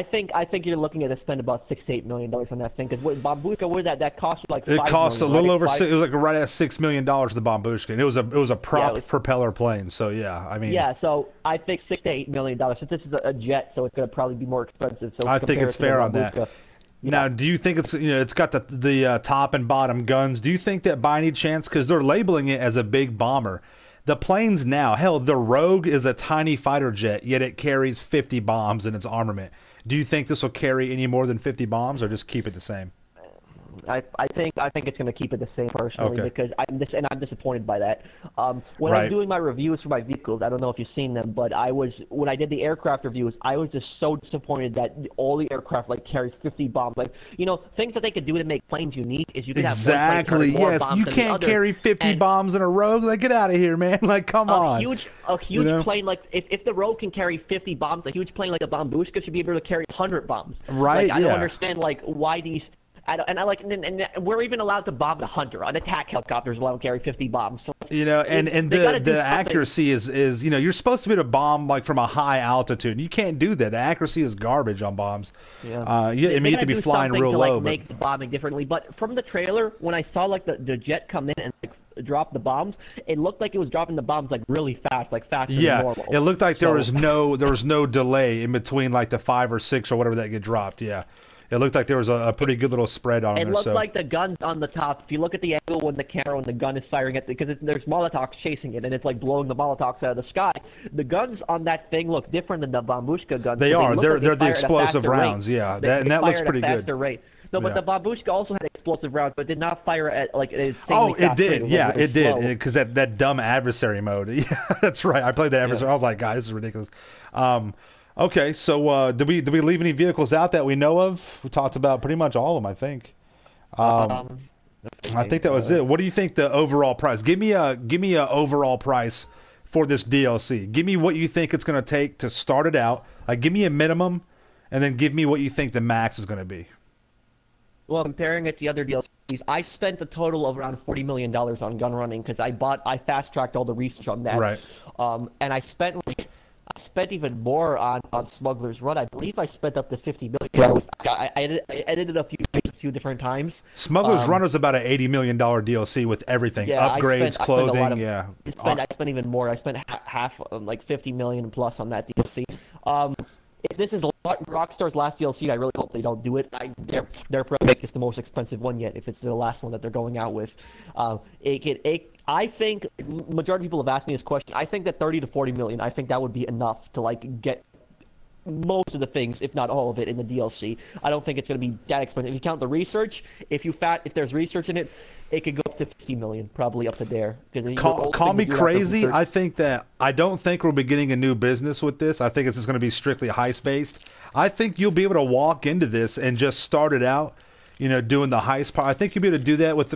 think you're looking at to spend about $6 to $8 million on that thing, because Bombushka, that cost you like $5 million. It cost a little over $6. It was like right at $6 million. The Bombushka, and it was a prop propeller plane. So yeah, I mean. Yeah, so I think $6 to $8 million. Since this is a jet, so it's gonna probably be more expensive. So I think it's fair on that. Now, do you think it's got the top and bottom guns? Do you think that by any chance, because they're labeling it as a big bomber, the planes now, hell, the Rogue is a tiny fighter jet, yet it carries 50 bombs in its armament. Do you think this will carry any more than 50 bombs, or just keep it the same? I think it's going to keep it the same personally, because I'm disappointed by that. When I'm doing my reviews for my vehicles, I don't know if you've seen them, but when I did the aircraft reviews, I was just so disappointed that all the aircraft carries 50 bombs. Things that they could do to make planes unique is you could have one plane more bombs you can't carry 50 bombs in a Rogue. Get out of here, man! Come on. A huge plane if the Rogue can carry 50 bombs, a huge plane like a Bombushka should be able to carry 100 bombs. Right? I don't understand why these. And we're even allowed to bomb the Hunter. An attack helicopter is allowed to carry 50 bombs. So and the accuracy is you're supposed to be able to bomb like from a high altitude. And you can't do that. The accuracy is garbage on bombs. Yeah. You have to be flying real low. Like, make the bombing differently. But from the trailer, when I saw like the jet come in and like drop the bombs, it looked like it was dropping the bombs like really fast, like faster than normal. It looked like there was no delay in between like the 5 or 6 or whatever that get dropped. Yeah. It looked like there was a pretty good little spread on it. It looked like the gun's on the top. If you look at the angle when the gun is firing at because there's Molotovs chasing it, and it's like blowing the Molotovs out of the sky. The guns on that thing look different than the Babushka guns. They are. They're the explosive rounds. Yeah, and that looks pretty good. Rate. No, but the Babushka also had explosive rounds, but did not fire at like an it did. Yeah, it did. Because that dumb adversary mode. Yeah, that's right. I played that adversary. Yeah. I was like, God, this is ridiculous. Okay, so did we leave any vehicles out that we know of? We talked about pretty much all of them, I think. I think that was it. What do you think the overall price? Give me a overall price for this DLC. Give me what you think it's going to take to start it out. Like, give me a minimum, and then give me what you think the max is going to be. Well, comparing it to the other DLCs, I spent a total of around $40 million on gun running because I fast-tracked all the research on that. Right. And I spent even more on Smuggler's Run. I believe I spent up to $50 million. I edited a few different times. Smuggler's Run was about an $80 million DLC with everything, upgrades, clothing. I spent even more. I spent half, like $50 million plus on that DLC. If this is Rockstar's last DLC, I really hope they don't do it. They're probably make this the most expensive one yet if it's the last one that they're going out with. I think majority of people have asked me this question. I think that 30 to 40 million. I think that would be enough to like get most of the things, if not all of it, in the DLC. I don't think it's going to be that expensive. If you count the research, if there's research in it, it could go up to 50 million, probably up to there. Call me crazy. I don't think we'll be getting a new business with this. I think it's just going to be strictly heist based. I think you'll be able to walk into this and just start it out, doing the heist part. I think you'll be able to do that with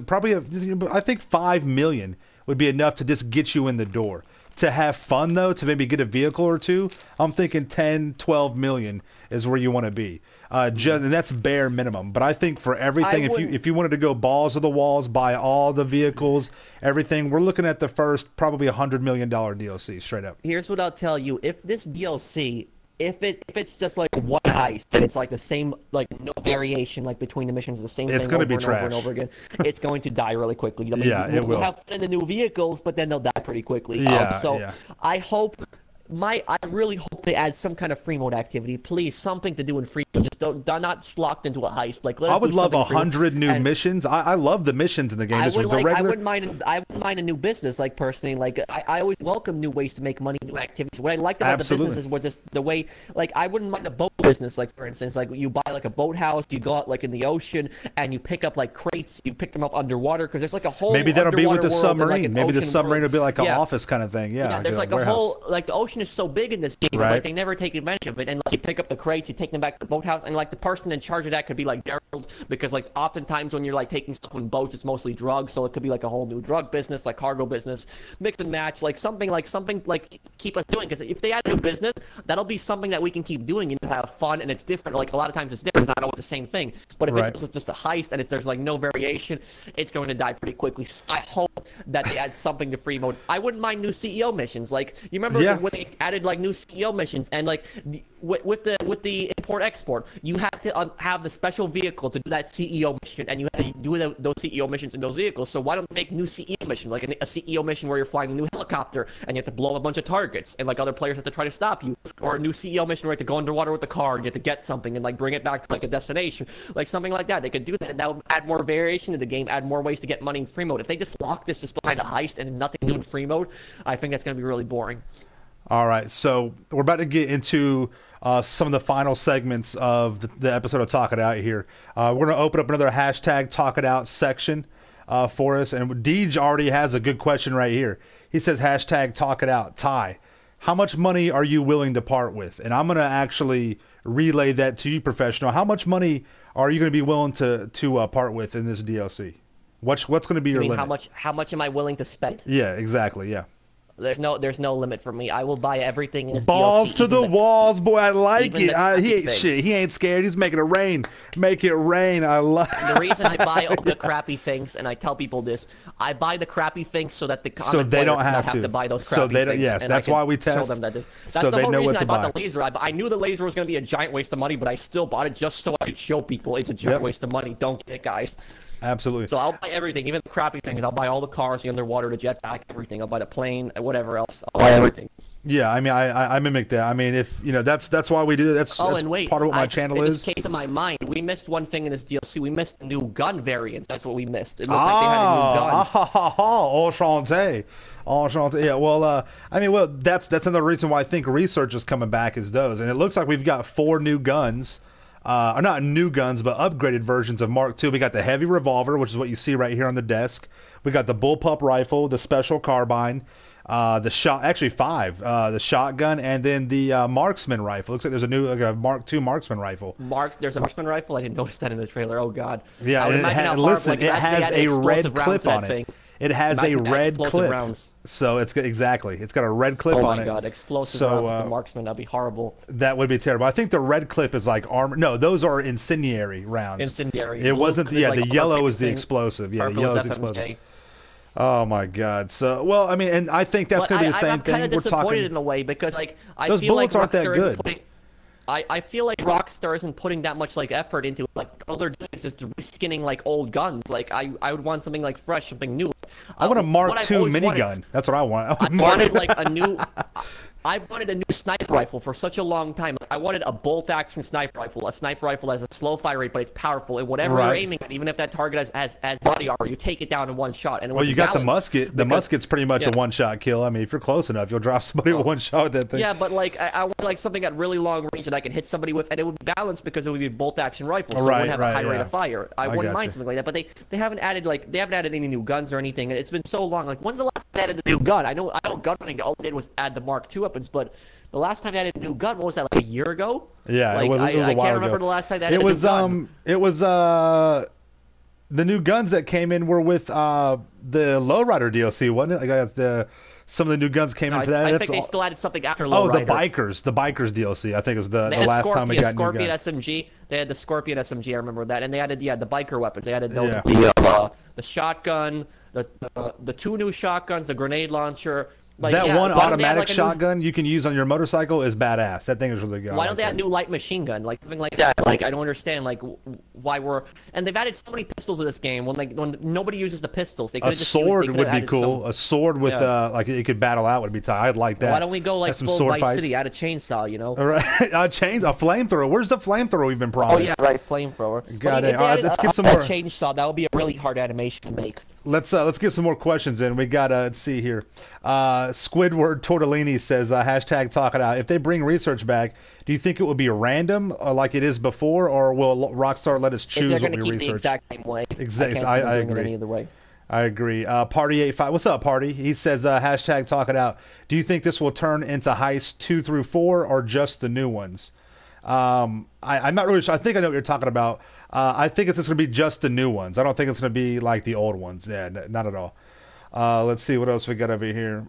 I think 5 million would be enough to just get you in the door. To have fun, though, to maybe get a vehicle or two, I'm thinking 10, 12 million is where you want to be. And that's bare minimum. But I think for everything, if you wanted to go balls to the walls, buy all the vehicles, everything, we're looking at the first probably $100 million DLC, straight up. Here's what I'll tell you. If this DLC... If it's just like one heist and it's like the same, like no variation, like between the missions, the same thing over and over again, it's going to die really quickly. I mean, it will. We'll have fun in the new vehicles, but then they'll die pretty quickly. I really hope they add some kind of free mode activity. Please, something to do in free mode. Just don't not locked into a heist. Like I would love 100 new missions. I love the missions in the game. I wouldn't mind a new business. Like personally, like I always welcome new ways to make money, new activities. What I liked about the business is just the way. Like I wouldn't mind a boat business. Like for instance, like you buy like a boathouse, you go out like in the ocean, and you pick up like crates. You pick them up underwater because there's like a whole. Maybe that'll be with the submarine. Like maybe the submarine will be like an office kind of thing. Yeah. There's like a whole like the ocean is so big in this game, like they never take advantage of it. And like you pick up the crates, you take them back to the boathouse, and like the person in charge of that could be like Gerald, because like oftentimes when you're like taking stuff on boats, it's mostly drugs, so it could be like a whole new drug business, like cargo business, mix and match, like something like keep us doing. Because if they add a new business, that'll be something that we can keep doing and have fun, and it's different. Like a lot of times it's different, it's not always the same thing. But if it's just a heist and there's like no variation, it's going to die pretty quickly. So I hope that they add something to free mode. I wouldn't mind new CEO missions. Like you remember when they added like new CEO missions, and like with the import export, you had to have the special vehicle to do that CEO mission, and you had to do those CEO missions in those vehicles. So why don't they make new CEO missions, like a CEO mission where you're flying a new helicopter and you have to blow up a bunch of targets, and like other players have to try to stop you, or a new CEO mission where you have to go underwater with the car and you have to get something and like bring it back to like a destination, like something like that. They could do that, and that would add more variation to the game, add more ways to get money in free mode. If they just lock this just behind a heist and nothing new in free mode, I think that's going to be really boring. All right, so we're about to get into some of the final segments of the episode of Talk It Out here. We're going to open up another hashtag Talk It Out section for us, and Deej already has a good question right here. He says hashtag Talk It Out. Ty, how much money are you willing to part with? And I'm going to actually relay that to you, Professional. How much money are you going to be willing to part with in this DLC? What's going to be your limit? How much am I willing to spend? Yeah, exactly. Yeah. There's no limit for me. I will buy everything in this Balls DLC, to the walls, boy. I like it. He ain't things. shit. He ain't scared. He's making it rain. Make it rain. I love. The reason I buy all the crappy things, and I tell people this, I buy the crappy things so that the common they don't players have have to buy those So crappy they don't. things. Yes, and that's why we test. Show them that that's so the they whole know reason what to I bought buy. the laser. I knew the laser was going to be a giant waste of money, but I still bought it just so I could show people it's a giant waste of money. Don't get it, guys. Absolutely. So I'll buy everything, even the crappy things. I'll buy all the cars, the underwater, the jetpack, everything. I'll buy the plane, whatever else. I'll buy everything. Yeah, I mean, I mimic that. I mean, if that's why we do that. That's and wait, part of what my channel is. It just came to my mind. We missed one thing in this DLC. We missed the new gun variants. That's what we missed. It looked like they had new guns. Enchanté. Yeah, well, I mean, that's another reason why I think research is coming back is those, and it looks like we've got 4 new guns. Or not new guns, but upgraded versions of Mark II. We got the heavy revolver, which is what you see right here on the desk. We got the bullpup rifle, the special carbine, the shot, actually 5, the shotgun, and then the marksman rifle. Looks like there's a new a Mark II marksman rifle. There's a marksman rifle. I didn't notice that in the trailer. Oh God. Yeah, and it has a red clip on it. It has a red clip. Rounds. So it's got a red clip on it. Oh my God, explosive rounds with the marksman. That'd be horrible. That would be terrible. I think the red clip is like armor. No, those are incendiary rounds. Incendiary. It wasn't. Yeah, like the yellow is the explosive. Yeah, the yellow is explosive. Oh my God! So, well, I mean, and I think that's going to be the same thing. I'm kind of disappointed in a way because, like, I those feel like bullets aren't that good. I feel like Rockstar isn't putting that much like effort into it. Like all they're doing is just reskinning like old guns. Like I would want something like fresh, something new. I want a Mark II minigun. That's what I want. I wanted like a new. I wanted a new sniper rifle for such a long time. I wanted a bolt-action sniper rifle. A sniper rifle has a slow fire rate, but it's powerful. And whatever you're aiming at, even if that target has body armor, you take it down in one shot. And you got the musket. The musket's pretty much a one-shot kill. I mean, if you're close enough, you'll drop somebody with one shot with that thing. Yeah, but like I want like something at really long range that I can hit somebody with, and it would be balanced because it would be a bolt-action rifle, so it wouldn't have a high rate of fire. I wouldn't mind something like that. But they haven't added any new guns or anything. And it's been so long. Like when's the last time they added a new gun? I know gun running. All they did was add the Mark II weapons, but the last time they added a new gun, what was that, like a year ago? Yeah, like, it was a while ago. I can't remember the last time they added a new gun. It was the new guns that came in were with the Lowrider DLC, wasn't it? Like some of the new guns came in for that. I think they still added something after Lowrider. The Bikers DLC, I think is the last time we got Scorpion new guns. SMG. They had the Scorpion SMG, I remember that. And they added, the biker weapons. They added the shotgun, the 2 new shotguns, the grenade launcher. Like, that one automatic shotgun you can use on your motorcycle is badass. That thing is really good. Why don't they add new light machine gun, like something like that? Like I don't understand, like why and they've added so many pistols to this game when nobody uses the pistols. A sword would be cool. A sword with like it could battle out would be tight. I'd like that. Why don't we go like full Vice City? Add a chainsaw, All right, a flamethrower. Where's the flamethrower we've been promised? Oh yeah, right, flamethrower. Got it. All right, let's get some more. A chainsaw. That would be a really hard animation to make. Let's get some more questions in. We got let's see here. Squidward Tortellini says hashtag talk it out. If they bring research back, do you think it will be random like it is before, or will Rockstar let us choose what we research? The exact same way. Exactly. I agree. Any other way. I agree. Party85, what's up, Party? He says hashtag talk it out. Do you think this will turn into Heist 2 through 4 or just the new ones? I'm not really sure. I think I know what you're talking about. I think it's just going to be just the new ones. I don't think it's going to be like the old ones. Yeah, not at all. Let's see what else we got over here.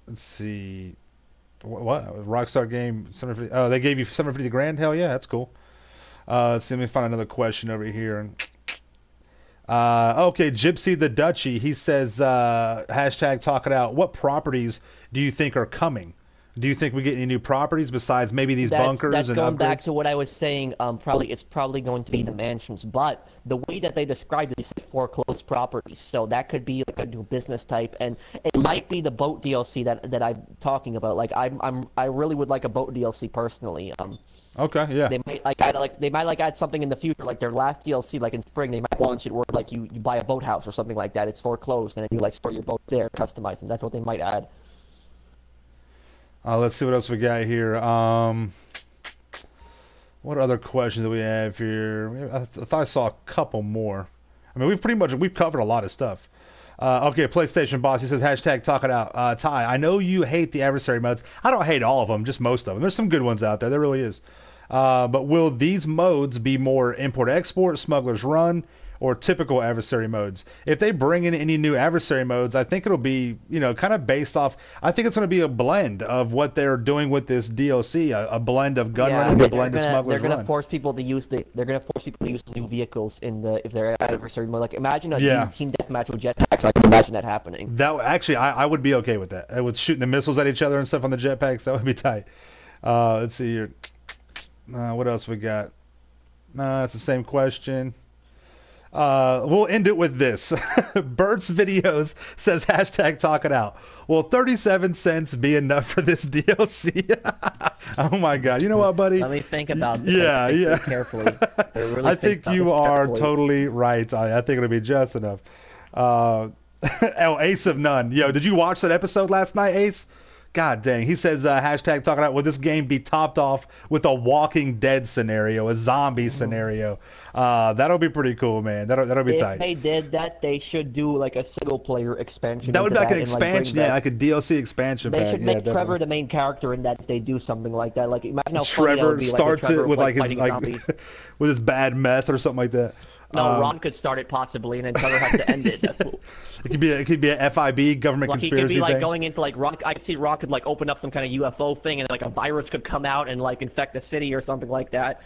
Let's see. What? Rockstar game? 750. Oh, they gave you 750 grand? Hell yeah, that's cool. Let's see. Let me find another question over here. Okay, Gypsy the Dutchie. He says hashtag talk it out. What properties do you think are coming? Do you think we get any new properties besides maybe these bunkers and upgrades? That's going back to what I was saying. It's probably going to be the mansions, but the way that they described it, they said foreclosed properties. So that could be like a new business type, and it might be the boat DLC that I'm talking about. Like I really would like a boat DLC personally. Okay, yeah. They might add something in the future, like their last DLC, like in spring, they might launch it where like you buy a boathouse or something like that. It's foreclosed, and then you like store your boat there, customize them. That's what they might add. Let's see what else we got here. What other questions do we have here? I thought I saw a couple more. I mean, we've covered a lot of stuff. Okay, PlayStation Boss, he says hashtag talk it out. Ty, I know you hate the adversary modes. I don't hate all of them, just most of them. There's some good ones out there. There really is. But will these modes be more import-export, Smuggler's Run, or typical adversary modes. If they bring in any new adversary modes, I think it'll be, kind of based off. I think it's going to be a blend of what they're doing with this DLC, a blend of gun running, a blend of Smuggler's Run. They're going to force people to use the new vehicles if they're adversary mode. Like imagine a team deathmatch with jetpacks. I can imagine that happening. That actually, I would be okay with that. With shooting the missiles at each other and stuff on the jetpacks, that would be tight. Let's see here. What else we got? It's the same question. We'll end it with this. Bert's Videos says hashtag talk it out. Will 37 cents be enough for this DLC? Oh my god. You know what, buddy? Let me think about this. Yeah. Carefully. Really I think you are totally right. I think it'll be just enough. Ace of None. Yo, did you watch that episode last night, Ace? God dang. He says, hashtag talking about, will this game be topped off with a Walking Dead scenario, a zombie scenario? That'll be pretty cool, man. That'll be tight. If they did that, they should do like a single player expansion. That would be like an expansion, like a DLC expansion pack. They should make Trevor the main character in that if they do something like that. Like imagine how Trevor funny that would be, starts Trevor it with like his zombies. with his bad meth or something like that. No, Ron could start it possibly, and then Trevor has to end it. That's cool. It could be a FIB government conspiracy he could be like thing. going into like Ron. I could see Ron could like open up some kind of UFO thing, and like a virus could come out and like infect the city or something like that.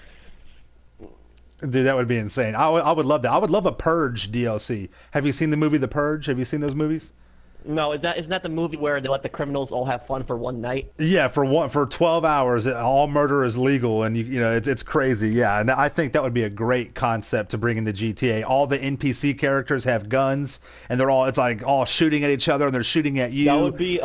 Dude, that would be insane. I would love that. I would love a Purge DLC. Have you seen the movie The Purge? Have you seen those movies? No, isn't that the movie where they let the criminals all have fun for one night? Yeah, for 12 hours, all murder is legal, and it's crazy. Yeah, and I think that would be a great concept to bring into GTA. All the NPC characters have guns, and it's like all shooting at each other, and they're shooting at you. That would be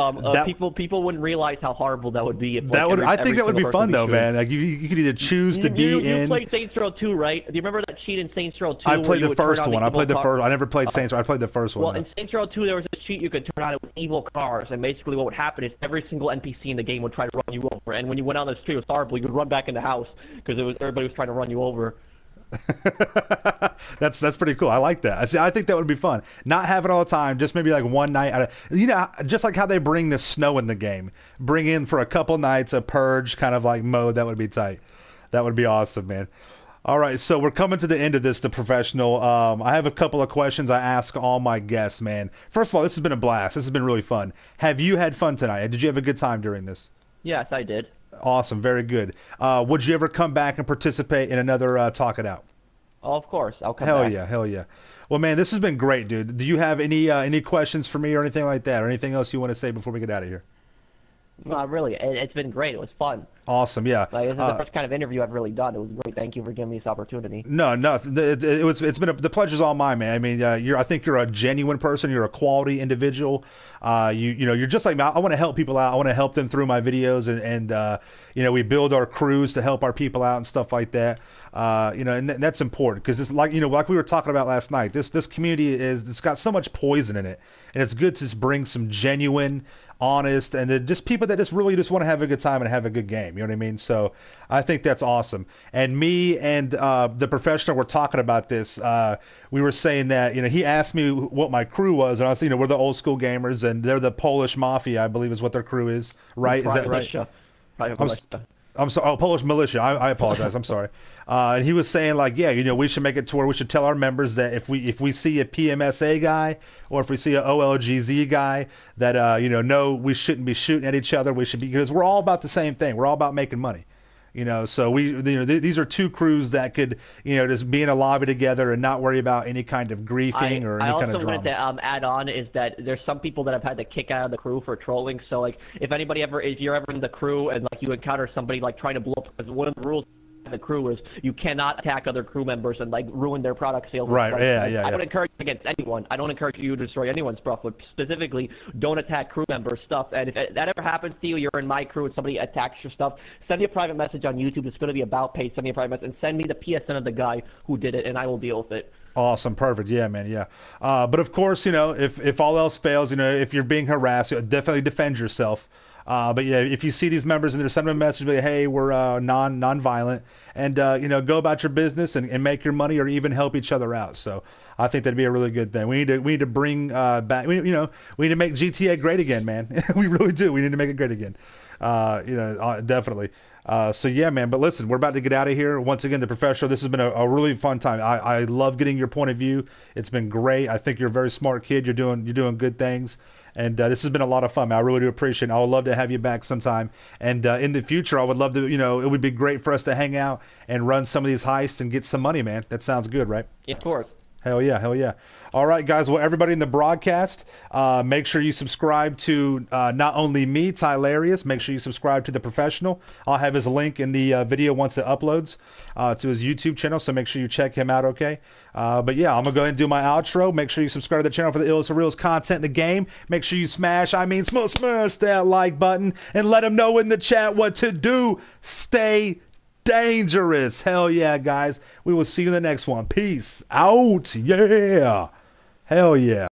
people wouldn't realize how horrible that would be. If, like, I think that would be fun though, man. Like you could either choose to be in. You played Saints Row 2, right? Do you remember that cheat in Saints Row 2? I played the first one. I never played Saints Row. I played the first one. Well, in Saints Row 2, there was a cheat you could turn on it with evil cars, and basically what would happen is every single NPC in the game would try to run you over, and when you went on the street it was horrible. You would run back in the house because everybody was trying to run you over. That's pretty cool. I like that. I think that would be fun. Not have it all the time, just maybe like one night. Just like how they bring the snow in the game. Bring in for a couple nights a Purge kind of like mode. That would be tight. That would be awesome, man. All right, so we're coming to the end of this, The Professional. I have a couple of questions I ask all my guests, man. First of all, this has been a blast. This has been really fun. Have you had fun tonight? Did you have a good time during this? Yes, I did. Awesome, very good. Would you ever come back and participate in another Talk It Out? Oh, of course, I'll come back. Hell yeah. Well, man, this has been great, dude. Do you have any questions for me or anything like that, or anything else you want to say before we get out of here? No, really, it's been great. It was fun. Awesome, yeah. Like, this is the first kind of interview I've really done. It was great. Thank you for giving me this opportunity. No, it's been the pleasure's all mine, man. I mean, I think you're a genuine person. You're a quality individual. You're just like me. I want to help people out. I want to help them through my videos, and we build our crews to help our people out and stuff like that. And that's important because it's like we were talking about last night. This community it's got so much poison in it, and it's good to bring some genuine, honest, and just people that just really just want to have a good time and have a good game. You know what I mean? So I think that's awesome. And me and the professional were talking about this. We were saying that he asked me what my crew was, and I was we're the old school gamers, and they're the Polish Mafia, I believe is what their crew is. Right? Is that right? I'm sorry. Oh, Polish militia. I apologize. I'm sorry. And he was saying we should make it to where we should tell our members that if we see a PMSA guy or if we see an OLGZ guy that no, we shouldn't be shooting at each other. We should be, because we're all about the same thing. We're all about making money. So these are two crews that could just be in a lobby together and not worry about any kind of griefing or any kind of drama. I also wanted to add on is that there's some people that have had to kick out of the crew for trolling. So if you're ever in the crew and you encounter somebody trying to blow up, because one of the rules the crew is you cannot attack other crew members and ruin their product sales. Right. Yeah. I don't encourage against anyone. I don't encourage you to destroy anyone's stuff, but specifically don't attack crew members' stuff. And if that ever happens to you, you're in my crew and somebody attacks your stuff, send me a private message on YouTube. It's going to be about page. Send me a private message and send me the PSN of the guy who did it, and I will deal with it. Awesome. Perfect. Yeah, man. Yeah. But of course, if all else fails, if you're being harassed, definitely defend yourself. But yeah, if you see these members and there's send them a message, be like, hey, we're non-violent, and go about your business and make your money or even help each other out. So I think that'd be a really good thing. We need to bring back, we need to make GTA great again, man. We really do. We need to make it great again. Definitely. So yeah, man. But listen, we're about to get out of here. Once again, TheProfessional. This has been a really fun time. I love getting your point of view. It's been great. I think you're a very smart kid. You're doing good things. And this has been a lot of fun, man. I really do appreciate it. I would love to have you back sometime. And in the future, I would love to, it would be great for us to hang out and run some of these heists and get some money, man. That sounds good, right? Of course. Hell yeah, hell yeah. All right, guys. Well, everybody in the broadcast, make sure you subscribe to not only me, Tylarius, make sure you subscribe to TheProfessional. I'll have his link in the video once it uploads to his YouTube channel, so make sure you check him out, okay? But yeah, I'm going to go ahead and do my outro. Make sure you subscribe to the channel for the illest of reals content in the game. Make sure you smash that like button and let him know in the chat what to do. Stay dangerous. Hell yeah, guys. We will see you in the next one. Peace out. Yeah. Hell yeah.